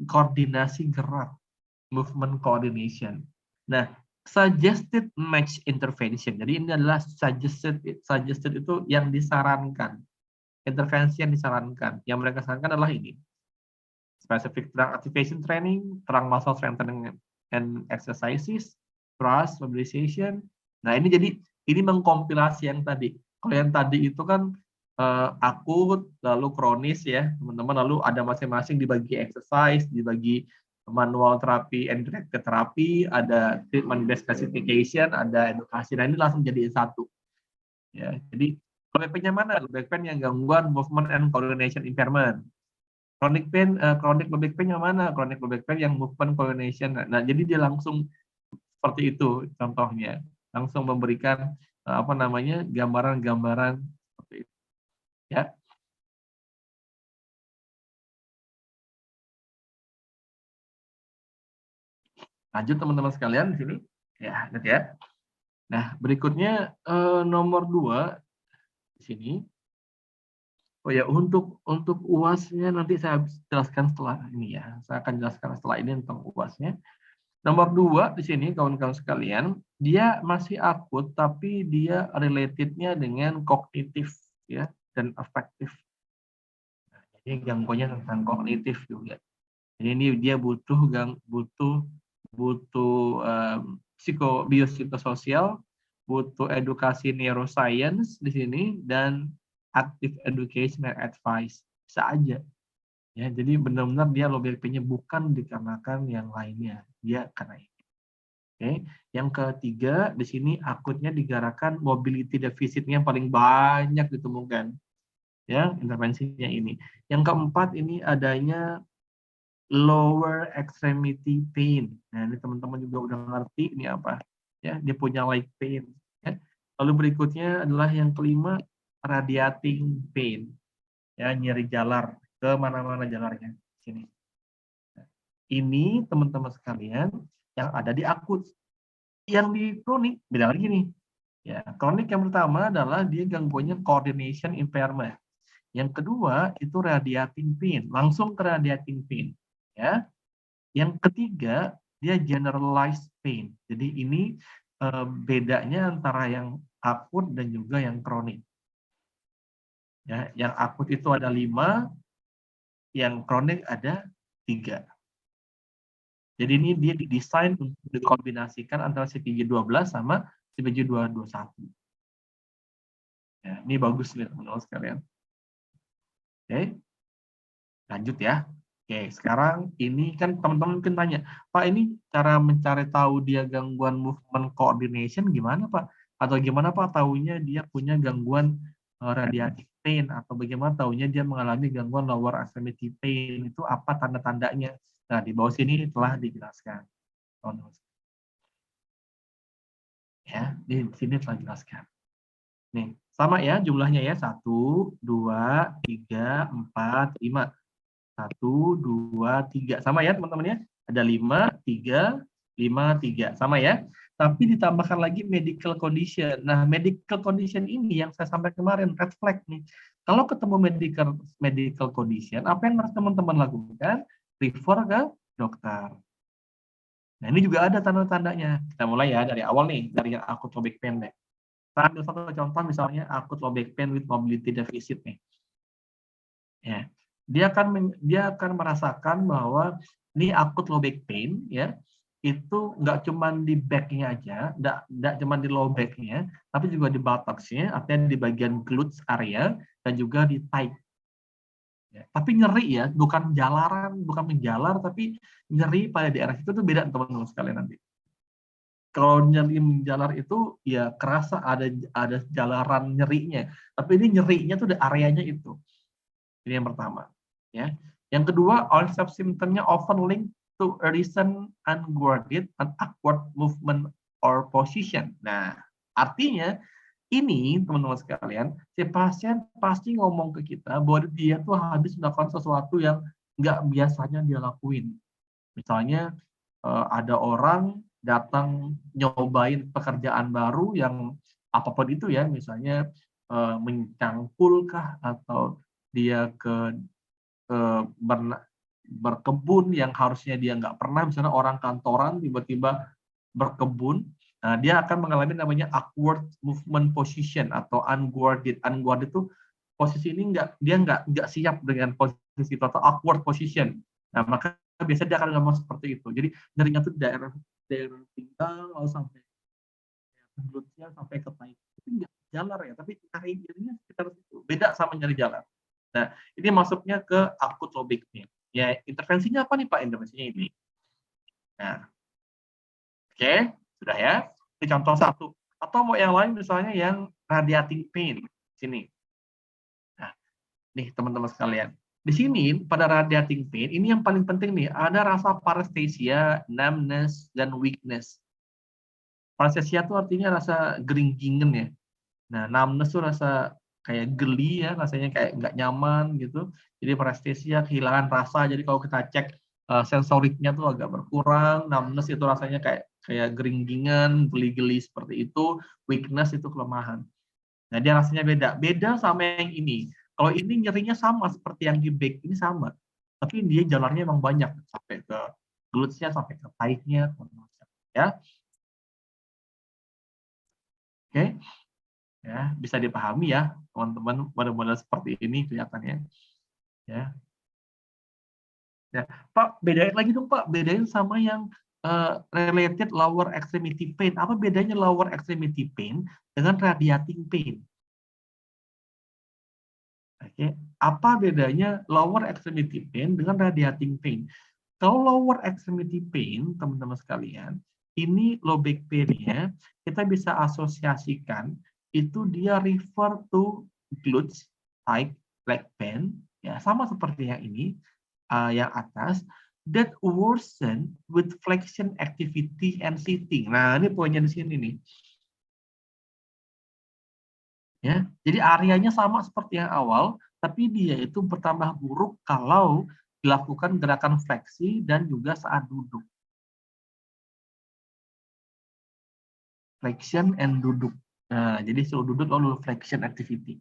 koordinasi gerak, movement coordination. Nah, suggested match intervention. Jadi ini adalah suggested itu yang disarankan, intervensi yang disarankan. Yang mereka sarankan adalah ini: specific trunk activation training, trunk muscle strengthening and exercises, thrust mobilization. Nah, ini mengkompilasi yang tadi. Kalau yang tadi itu kan akut, lalu kronis ya, teman-teman, lalu ada masing-masing dibagi exercise, dibagi manual terapi and directed terapi, ada treatment based classification, ada edukasi. Nah, ini langsung jadi satu. Ya, jadi low back pain-nya mana? Low back pain yang gangguan movement and coordination impairment. Chronic pain, chronic low back pain yang mana? Chronic low back pain yang movement coordination. Nah, jadi dia langsung seperti itu contohnya. Langsung memberikan gambaran-gambaran seperti itu. Ya. Lanjut teman-teman sekalian di sini. Ya, lihat ya. Nah, berikutnya nomor 2 di sini. Oh ya, untuk UAS-nya nanti saya jelaskan setelah ini ya. Saya akan jelaskan setelah ini tentang UAS-nya. Nomor 2 di sini kawan-kawan sekalian, dia masih akut tapi dia related-nya dengan kognitif ya dan afektif. Nah, jadi gangguannya tentang kognitif juga. Jadi ini dia butuh biopsikososial, butuh edukasi neuroscience di sini, dan active education and advice. Bisa aja. Ya, jadi benar-benar dia low back pain-nya bukan dikarenakan yang lainnya, dia karena ini. Oke, yang ketiga di sini akutnya dikarenakan mobility deficit-nya paling banyak ditemukan. Ya, intervensinya ini. Yang keempat ini adanya lower extremity pain. Nah, ini teman-teman juga udah ngerti ini apa. Ya, dia punya leg pain. Ya. Lalu berikutnya adalah yang kelima, radiating pain. Ya, nyeri jalar. Ke mana-mana jalarnya. Sini. Ini teman-teman sekalian yang ada di akut. Yang di kronik beda lagi nih. Ya, kronik yang pertama adalah dia gangguannya coordination impairment. Yang kedua itu radiating pain, langsung ke radiating pain. Ya. Yang ketiga dia generalized pain. Jadi ini bedanya antara yang akut dan juga yang kronik. Ya, yang akut itu ada 5, yang kronik ada 3. Jadi ini dia didesain untuk dikombinasikan antara CPG-12 sama CPG-221. Ya, ini bagus nih teman-teman sekalian. Oke, lanjut ya. Oke, sekarang ini kan teman-teman mungkin tanya, Pak, ini cara mencari tahu dia gangguan movement coordination gimana, Pak? Atau gimana, Pak, tahunya dia punya gangguan radiatif pain atau bagaimana taunya dia mengalami gangguan lower extremity pain, itu apa tanda-tandanya. Nah, di bawah sini telah dijelaskan. Ya, di sini telah dijelaskan. Nih, sama ya jumlahnya ya, 1, 2, 3, 4, 5. 1, 2, 3. Sama ya teman-teman ya? Ada 5, 3, 5, 3. Sama ya? Tapi ditambahkan lagi medical condition. Nah, medical condition ini yang saya sampaikan kemarin, red flag nih. Kalau ketemu medical condition, apa yang harus teman-teman lakukan? Refer ke dokter. Nah, ini juga ada tanda-tandanya. Kita mulai ya dari awal nih, dari yang akut low back pain deh. Kita ambil satu contoh misalnya akut low back pain with mobility deficit nih. Ya. Dia akan merasakan bahwa ini akut low back pain ya. Itu nggak cuma di back-nya aja, nggak cuma di low back-nya, tapi juga di buttocks-nya, artinya di bagian glutes area dan juga di thigh. Ya. Tapi nyeri ya, bukan jalaran, bukan menjalar, tapi nyeri pada daerah itu tuh beda teman-teman sekalian nanti. Kalau nyeri menjalar itu ya kerasa ada jalaran nyerinya, tapi ini nyerinya tuh di areanya itu. Ini yang pertama. Ya. Yang kedua, onset symptomnya often linked to a recent unguarded and awkward movement or position. Nah, artinya ini teman-teman sekalian, si pasien pasti ngomong ke kita bahwa dia tuh habis melakukan sesuatu yang nggak biasanya dia lakuin. Misalnya ada orang datang nyobain pekerjaan baru yang apapun itu ya, misalnya mencangkul kah atau dia ke berkebun yang harusnya dia nggak pernah, misalnya orang kantoran tiba-tiba berkebun, nah, dia akan mengalami namanya awkward movement position atau unguarded. Unguarded itu posisi ini dia nggak siap dengan posisi itu atau awkward position. Nah, maka biasanya dia akan ngomong seperti itu. Jadi nyerinya tuh daerah pinggang lalu sampai glutnya sampai ke thigh. Itu nggak jalar ya, tapi nyerinya sekitar situ. Beda sama nyeri jalan. Nah, ini masuknya ke akut low back pain. Ya, intervensinya apa nih Pak? Intervensinya ini. Nah, oke, sudah ya. Ini contoh satu. Atau mau yang lain misalnya yang radiating pain. Sini. Nah, nih teman-teman sekalian. Di sini pada radiating pain, ini yang paling penting nih, ada rasa paresthesia, numbness, dan weakness. Paresthesia itu artinya rasa gering-gingen ya. Nah, numbness itu rasa kayak geli ya, rasanya kayak nggak nyaman gitu. Jadi paresthesia, kehilangan rasa. Jadi kalau kita cek sensoriknya tuh agak berkurang. Numbness itu rasanya kayak gering-gingen, geli-geli seperti itu. Weakness itu kelemahan. Nah, dia rasanya beda. Beda sama yang ini. Kalau ini nyerinya sama seperti yang di back, ini sama. Tapi dia jalannya emang banyak. Sampai ke glutes-nya, sampai ke thigh-nya. Ya. Oke. Ya, bisa dipahami ya, teman-teman, model-model seperti ini kelihatannya. Ya. Ya, Pak, bedain lagi dong, Pak. Bedain sama yang related lower extremity pain. Apa bedanya lower extremity pain dengan radiating pain? Oke, apa bedanya lower extremity pain dengan radiating pain? Kalau lower extremity pain, teman-teman sekalian, ini low back pain-nya kita bisa asosiasikan itu dia refer to glutes, thigh, leg pain, ya sama seperti yang ini, yang atas, that worsen with flexion activity and sitting. Nah, ini poinnya di sini nih. Ya, jadi areanya sama seperti yang awal, tapi dia itu bertambah buruk kalau dilakukan gerakan fleksi dan juga saat duduk. Flexion and duduk. Nah, jadi suruh duduk lalu flexion activity.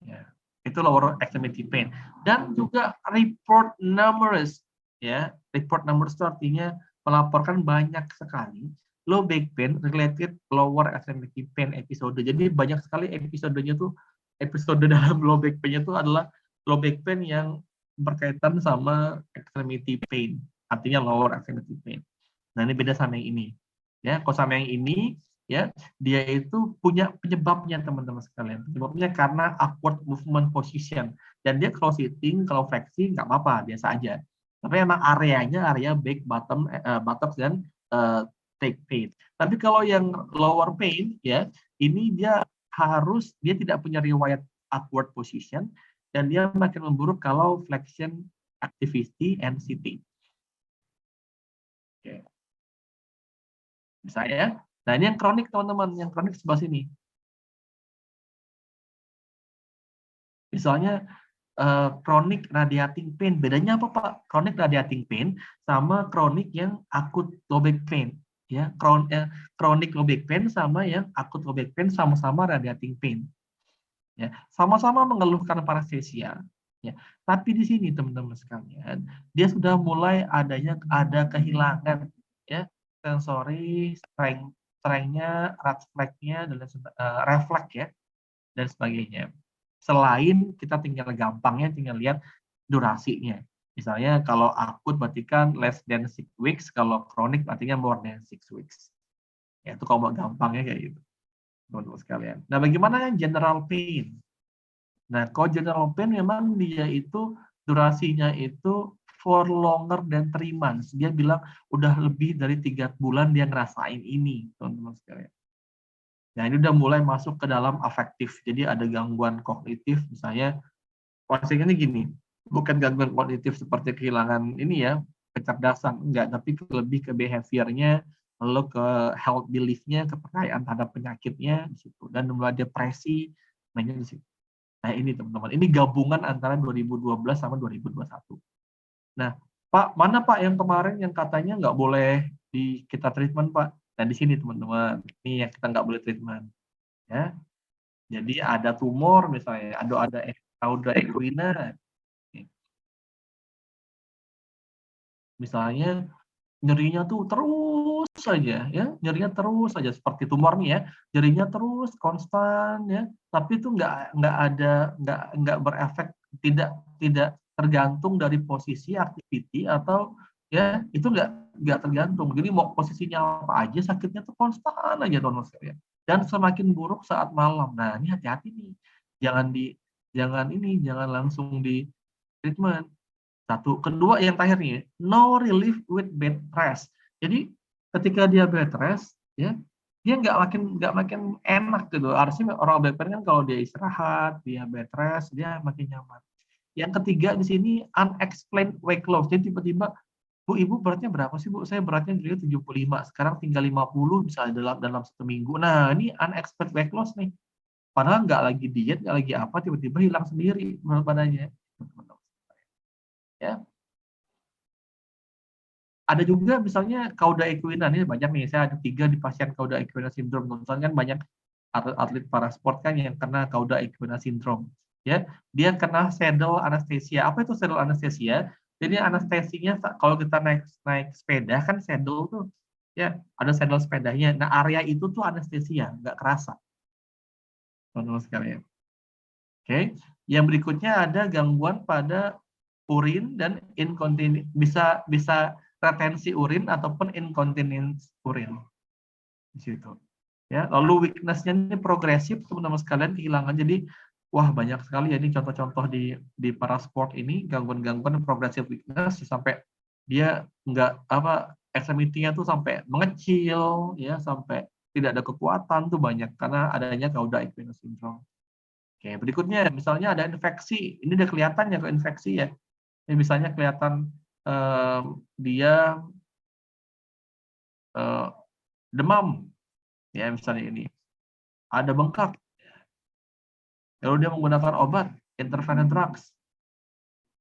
Ya, itu lower extremity pain. Dan juga report numbers. Ya, report numbers itu artinya melaporkan banyak sekali low back pain related lower extremity pain episode. Jadi banyak sekali episodenya tuh episode dalam low back pain itu adalah low back pain yang berkaitan sama extremity pain, artinya lower extremity pain. Nah, ini beda sama yang ini. Ya, kalau sama yang ini ya, dia itu punya penyebabnya teman-teman sekalian. Penyebabnya karena awkward movement position. Dan dia kalau sitting, kalau fleksi nggak apa-apa, biasa aja. Tapi emang areanya area back, bottom, buttocks dan take pain. Tapi kalau yang lower pain ya, ini dia dia tidak punya riwayat upward position, dan dia makin memburuk kalau flexion activity and sitting. Oke. Bisa ya. Nah, ini yang kronik, teman-teman. Yang kronik sebelah sini. Misalnya chronic radiating pain. Bedanya apa, Pak? Chronic radiating pain sama chronic yang akut low back pain. Ya, chronic low back pain sama yang akut low back pain sama-sama radiating pain. Ya, sama-sama mengeluhkan paresthesia. Ya, tapi di sini teman-teman sekalian, dia sudah mulai ada kehilangan ya sensori, strength-nya, refleksnya dan refleks ya dan sebagainya. Selain kita tinggal lihat durasinya. Misalnya kalau akut berarti kan less than 6 weeks, kalau kronik artinya more than 6 weeks. Ya, itu kalau gampangnya kayak gitu, teman-teman sekalian. Nah, bagaimana yang general pain? Nah, kalau general pain memang dia itu durasinya itu for longer than 3 months. Dia bilang udah lebih dari 3 bulan dia ngerasain ini, teman-teman sekalian. Nah, ini udah mulai masuk ke dalam afektif. Jadi ada gangguan kognitif, misalnya, konsepnya ini gini, bukan gangguan kognitif seperti kehilangan ini ya, kecerdasan, enggak, tapi lebih ke behavior-nya, lalu ke health belief-nya, kepercayaan terhadap penyakitnya di situ, dan mulai depresi, mainnya di situ. Nah, ini teman-teman, ini gabungan antara 2012 sama 2021. Nah, Pak, mana Pak yang kemarin yang katanya nggak boleh kita treatment, Pak? Nah, di sini teman-teman, ini yang kita nggak boleh treatment. Ya, jadi ada tumor misalnya, ada cauda equina, misalnya nyerinya tuh terus saja, ya nyerinya terus saja seperti tumor nih ya, nyerinya terus konstan ya, tapi itu nggak berefek, tidak tergantung dari posisi activity atau ya itu nggak tergantung. Jadi mau posisinya apa aja sakitnya tuh konstan aja teman-teman sekalian. Dan semakin buruk saat malam. Nah, ini hati-hati nih. Jangan langsung di treatment. Satu, kedua yang terakhir nih, no relief with bed rest. Jadi ketika dia bed rest, ya dia nggak makin enak gitu. Harusnya orang bed rest kan kalau dia istirahat, dia bed rest, dia makin nyaman. Yang ketiga di sini unexplained weight loss. Jadi tiba-tiba, Bu, Ibu beratnya berapa sih, Bu? Saya beratnya dulu 75, sekarang tinggal 50 misalnya dalam 1 minggu. Nah, ini unexplained weight loss nih. Padahal nggak lagi diet, nggak lagi apa, tiba-tiba hilang sendiri berat badannya. Ya, ada juga misalnya cauda equina, ini banyak nih, saya ada 3 di pasien cauda equina syndrome. Misalnya kan banyak atlet para sport kan yang kena cauda equina syndrome. Ya, dia kena saddle anesthesia. Apa itu saddle anesthesia? Jadi anestesinya kalau kita naik sepeda kan saddle tuh, ya ada saddle sepedanya. Nah, area itu tuh anestesia, nggak kerasa, teman-teman sekalian. Oke, yang berikutnya ada gangguan pada urin dan inkontinensi, bisa retensi urin ataupun inkontinensi urin di situ. Ya, lalu weakness-nya ini progresif teman-teman sekalian, kehilangan. Jadi wah banyak sekali ya ini contoh-contoh di para sport ini, gangguan-gangguan progressive weakness sampai dia nggak apa extremity-nya tuh sampai mengecil ya, sampai tidak ada kekuatan tuh banyak karena adanya cauda equina syndrome. Oke, berikutnya misalnya ada infeksi. Ini udah kelihatan ya kalau infeksi ya. Ini misalnya kelihatan dia demam, ya misalnya ini. Ada bengkak, lalu dia menggunakan obat, interferon drugs.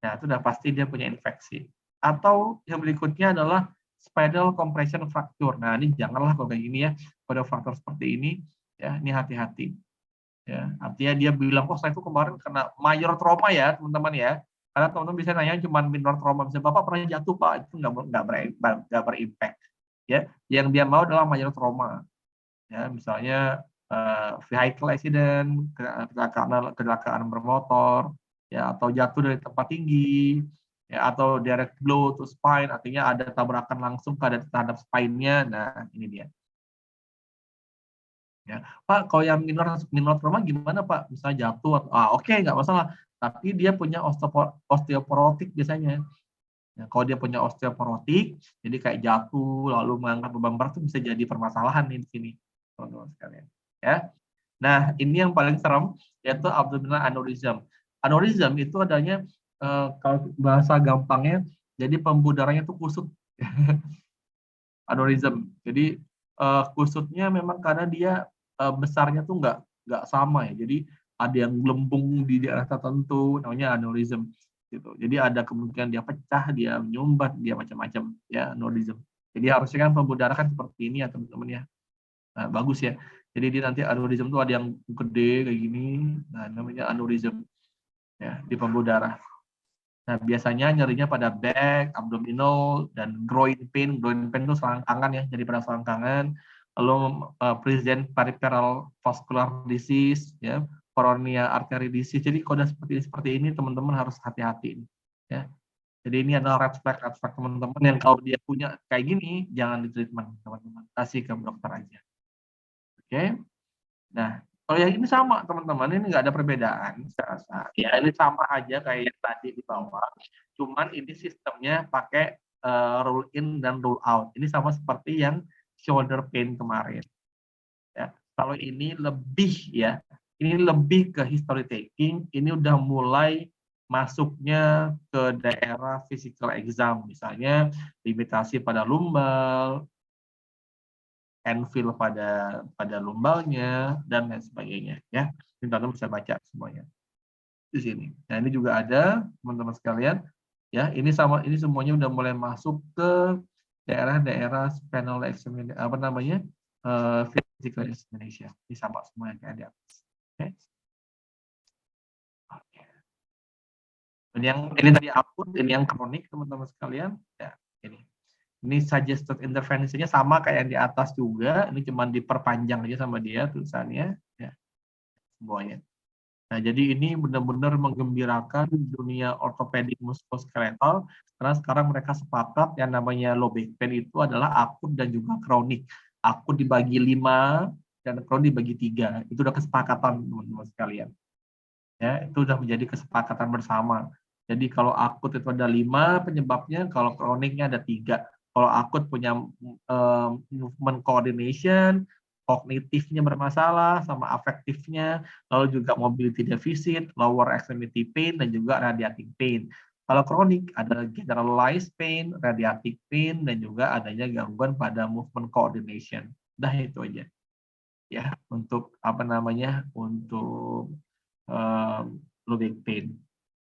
Nah, itu udah pasti dia punya infeksi. Atau yang berikutnya adalah spinal compression fracture. Nah, ini janganlah kalau kayak gini ya, pada faktor seperti ini, ya ini hati-hati. Ya, artinya dia bilang, oh saya itu kemarin kena major trauma ya, teman-teman ya. Karena teman-teman bisa nanya cuma minor trauma, bisa Bapak pernah jatuh Pak, itu nggak berimpact. Ya, yang dia mau adalah major trauma. Ya, misalnya vehicle accident, kecelakaan bermotor, ya atau jatuh dari tempat tinggi, ya atau direct blow to spine, artinya ada tabrakan langsung terhadap spine-nya. Nah, ini dia. Ya, Pak, kalau yang minor trauma gimana Pak? Misalnya jatuh, oke, nggak masalah. Tapi dia punya osteoporotik biasanya. Ya, kalau dia punya osteoporotik, jadi kayak jatuh lalu mengangkat beban berat itu bisa jadi permasalahan nih di sini, teman-teman sekalian. Ya, Nah, ini yang paling serem, yaitu abdominal aneurysm. Aneurysm itu adanya, kalau bahasa gampangnya, jadi pembuluh darahnya itu kusut. Aneurysm. Jadi, kusutnya memang karena dia, besarnya tuh nggak sama ya. Jadi ada yang gelembung di daerah tertentu, namanya aneurysm, gitu. Jadi ada kemungkinan dia pecah, dia menyumbat, dia macam-macam, ya, aneurysm. Jadi harusnya kan pembuluh darah kan seperti ini ya, teman-teman ya. Nah, bagus ya. Jadi dia nanti aneurysm tuh ada yang gede kayak gini, nah namanya aneurysm, ya, di pembuluh darah. Nah, biasanya nyerinya pada back, abdominal, dan groin pain. Groin pain itu selangkangan ya, jadi pada selangkangan. Lalu present peripheral vascular disease, ya, coronary artery disease. Jadi kalau seperti ini teman-teman harus hati-hati, ya. Jadi ini adalah red flag teman-teman yang kalau dia punya kayak gini, jangan di treatment teman-teman, kasih ke dokter aja. Oke. Nah, kalau yang ini sama teman-teman, ini nggak ada perbedaan saya rasa. Ya, ini sama aja kayak yang tadi di bawah, cuman ini sistemnya pakai rule in dan rule out. Ini sama seperti yang shoulder pain kemarin. Ya, kalau ini lebih ya, ini lebih ke history taking. Ini udah mulai masuknya ke daerah physical exam, misalnya limitasi pada lumbal, anvil pada lumbalnya, dan lain sebagainya, ya. Ini teman-teman bisa baca semuanya di sini. Nah, ini juga ada teman-teman sekalian, ya. Ini semuanya udah mulai masuk ke daerah-daerah spinal examination, apa namanya, physical examination. Ini sama semuanya kayak di atas. Oke. Oke. Ini tadi akut, ini yang kronik teman-teman sekalian. Ya, ini. Ini suggested intervensinya sama kayak yang di atas juga, ini cuma diperpanjang aja sama dia tulisannya, ya, semuanya. Nah, jadi ini benar-benar menggembirakan dunia ortopedik muskuloskeletal, karena sekarang mereka sepakat yang namanya low back pain itu adalah akut dan juga kronik. Akut dibagi 5 dan kronik dibagi 3. Itu udah kesepakatan teman-teman sekalian. Ya, itu udah menjadi kesepakatan bersama. Jadi kalau akut itu ada 5 penyebabnya, kalau kroniknya ada 3. Kalau akut punya movement coordination, kognitifnya bermasalah, sama afektifnya, lalu juga mobility deficit, lower extremity pain, dan juga radiating pain. Kalau kronik ada generalized pain, radiating pain, dan juga adanya gangguan pada movement coordination. Dah itu aja. Ya, untuk apa namanya? Untuk low back pain.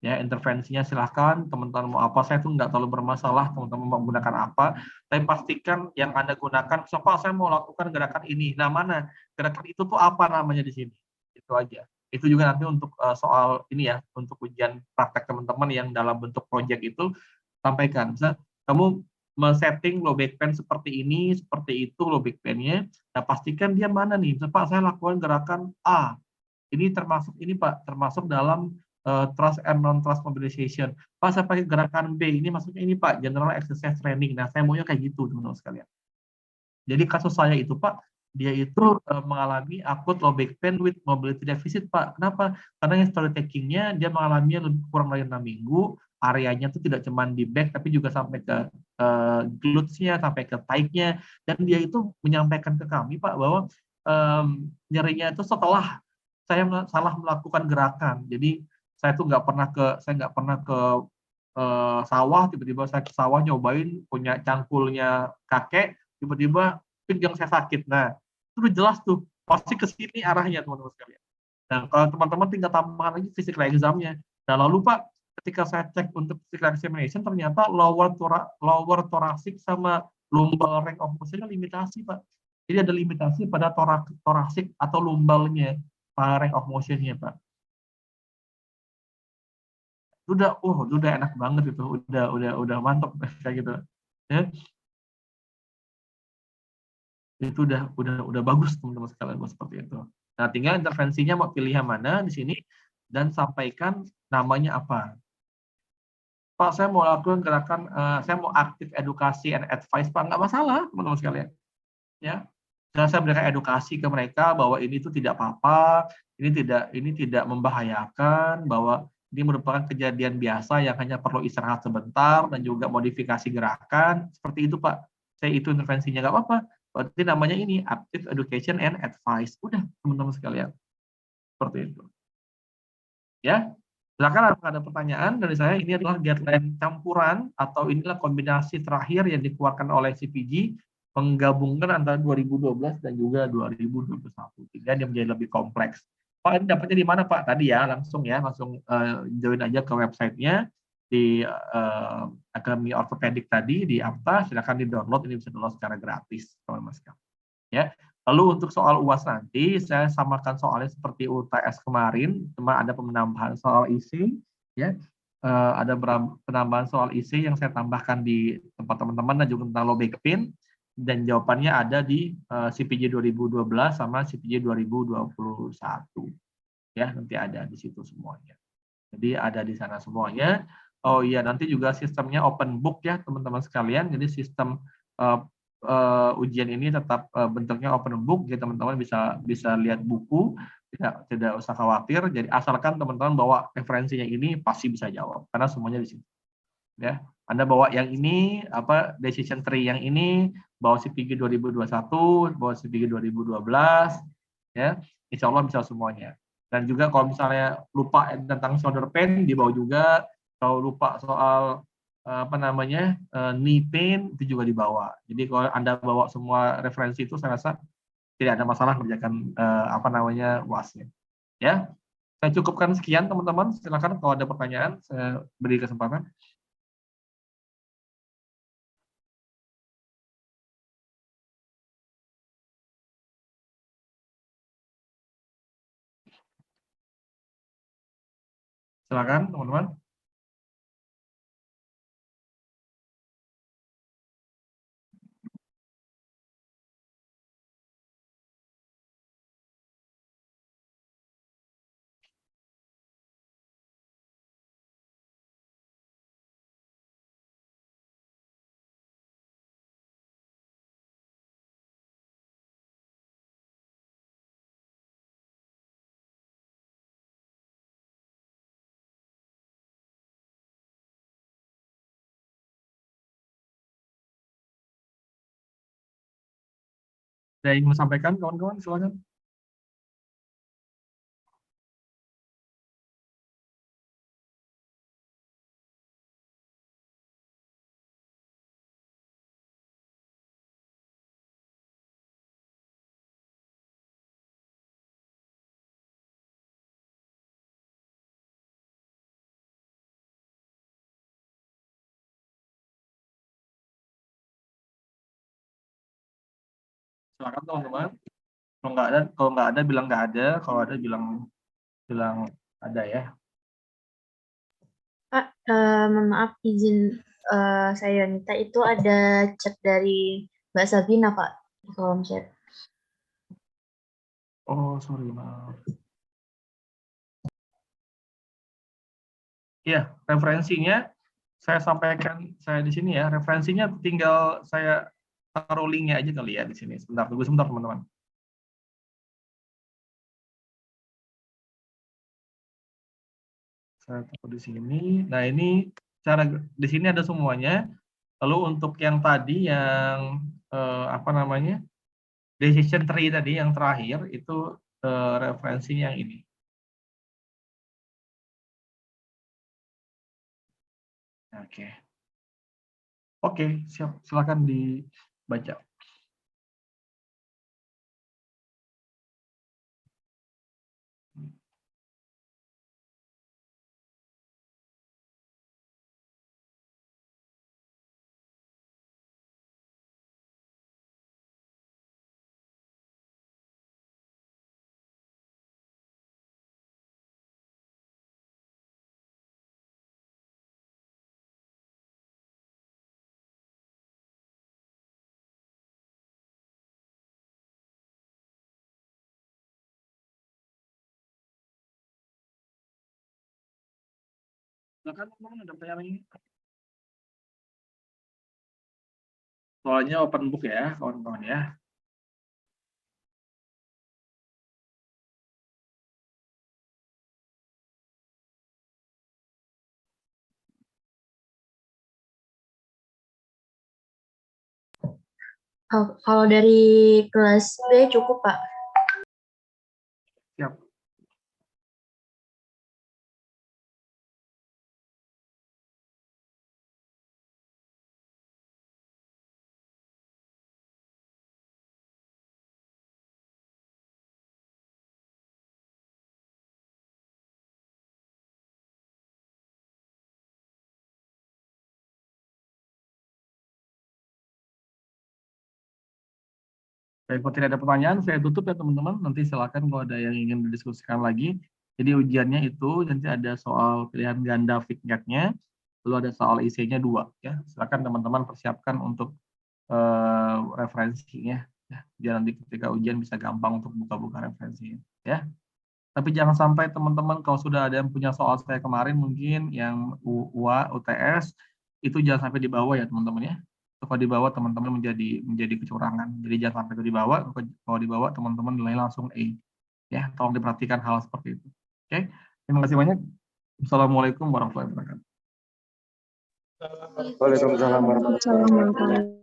Ya, intervensinya silahkan teman-teman mau apa, saya tuh nggak terlalu bermasalah teman-teman mau menggunakan apa, tapi pastikan yang Anda gunakan, so, Pak, saya mau lakukan gerakan ini. Nah, mana gerakan itu tuh apa namanya di sini? Itu aja. Itu juga nanti untuk soal ini ya, untuk ujian praktek teman-teman yang dalam bentuk project itu, sampaikan. Misal kamu men-setting low back pain seperti ini, seperti itu low back pain-nya. Nah, pastikan dia mana nih. Misal, Pak, saya lakukan gerakan A. Ini termasuk ini Pak, termasuk dalam trust and non-trust mobilization. Pak, saya pakai gerakan B, ini maksudnya ini Pak, general exercise training. Nah, saya maunya kayak gitu, teman-teman sekalian. Jadi kasus saya itu Pak, dia itu mengalami akut low back pain with mobility deficit Pak. Kenapa? Karena history taking-nya dia mengalaminya kurang dari 6 minggu, areanya itu tidak cuma di back, tapi juga sampai ke glutes-nya, sampai ke thigh-nya, dan dia itu menyampaikan ke kami Pak bahwa nyerinya itu setelah saya salah melakukan gerakan. Jadi saya nggak pernah ke sawah, tiba-tiba saya ke sawah nyobain punya cangkulnya kakek, tiba-tiba pinggang saya sakit. Nah, itu udah jelas tuh pasti ke sini arahnya teman-teman sekalian. Nah, kalau teman-teman tinggal tambahkan lagi physical exam-nya. Nah, lalu Pak, ketika saya cek untuk physical examination ternyata lower thoracic sama lumbar range of motion-nya limitasi Pak. Jadi ada limitasi pada thoracic atau lumbalnya, range of motion-nya Pak. Udah enak banget itu, udah mantap kayak gitu. Ya, itu udah bagus teman-teman sekalian seperti itu. Nah, tinggal intervensinya mau pilih yang mana di sini dan sampaikan namanya apa. Pak, saya mau lakukan gerakan, saya mau aktif edukasi and advice, Pak, nggak masalah teman-teman sekalian. Ya, dan saya berikan edukasi ke mereka bahwa ini itu tidak apa-apa, ini tidak membahayakan, bahwa ini merupakan kejadian biasa yang hanya perlu istirahat sebentar dan juga modifikasi gerakan, seperti itu Pak. Saya itu intervensinya nggak apa-apa. Berarti namanya ini active education and advice. Udah teman-teman sekalian. Seperti itu. Ya, silakan apakah ada pertanyaan dari saya. Ini adalah guideline campuran atau inilah kombinasi terakhir yang dikeluarkan oleh CPG menggabungkan antara 2012 dan juga 2021 sehingga dia menjadi lebih kompleks. Pak, ini dapatnya di mana Pak? Tadi ya, langsung join aja ke websitenya di Akademi Ortopedik tadi di APTA, silakan di-download, ini bisa download secara gratis, teman-teman sekalian. Ya. Lalu untuk soal UAS nanti, saya samakan soalnya seperti UTS kemarin, cuma ada penambahan soal isi, ya. Ada penambahan soal isi yang saya tambahkan di tempat teman-teman dan juga tentang low back pain, dan jawabannya ada di CPJ 2012 sama CPJ 2021. Ya, nanti ada di situ semuanya. Jadi ada di sana semuanya. Oh iya, nanti juga sistemnya open book ya teman-teman sekalian. Jadi sistem ujian ini tetap bentuknya open book, jadi teman-teman bisa lihat buku, tidak usah khawatir. Jadi asalkan teman-teman bawa referensinya ini pasti bisa jawab karena semuanya di sini. Ya, Anda bawa yang ini decision tree yang ini, bawa CPG 2021, bawa CPG 2012, ya, insya Allah bisa semuanya. Dan juga kalau misalnya lupa tentang shoulder pain dibawa juga, kalau lupa soal knee pain itu juga dibawa. Jadi kalau Anda bawa semua referensi itu saya rasa tidak ada masalah mengerjakan UAS-nya. Ya, saya cukupkan sekian teman-teman. Silakan kalau ada pertanyaan saya beri kesempatan. Silakan teman-teman. Ada yang mau sampaikan kawan-kawan, silakan. Silakan teman-teman. Kalau nggak ada bilang nggak ada, kalau ada bilang ada ya. Pak, mohon maaf izin saya Yonita, itu ada chat dari Mbak Sabina Pak di kolom chat. Oh, sorry, maaf. Iya, referensinya saya sampaikan saya di sini ya. Referensinya tinggal saya taruh linknya aja kali ya di sini. Sebentar, tunggu sebentar teman-teman. Saya taruh di sini. Nah, ini cara di sini ada semuanya. Lalu untuk yang tadi yang decision tree tadi yang terakhir itu referensinya yang ini. Oke. Oke, siap. Silakan dibaca. Silakan teman-teman, ada pertanyaan ini. Soalnya open book ya, kawan-kawan ya. Kalau dari kelas B cukup Pak. Siap. Baik, kalau tidak ada pertanyaan, saya tutup ya teman-teman. Nanti silakan kalau ada yang ingin didiskusikan lagi. Jadi ujiannya itu nanti ada soal pilihan ganda Fignet-nya, lalu ada soal IC-nya 2 ya. Silakan teman-teman persiapkan untuk referensinya ya. Biar nanti ketika ujian bisa gampang untuk buka-buka referensinya ya. Tapi jangan sampai teman-teman kalau sudah ada yang punya soal saya kemarin mungkin yang UA, UTS itu jangan sampai dibawa ya teman-teman ya. Kalau dibawa teman-teman menjadi kecurangan. Jadi jangan sampai itu dibawa. Kalau dibawa teman-teman nilai langsung A. Ya, tolong diperhatikan hal seperti itu. Oke, terima kasih banyak. Assalamualaikum warahmatullahi wabarakatuh. Waalaikumsalam warahmatullahi wabarakatuh.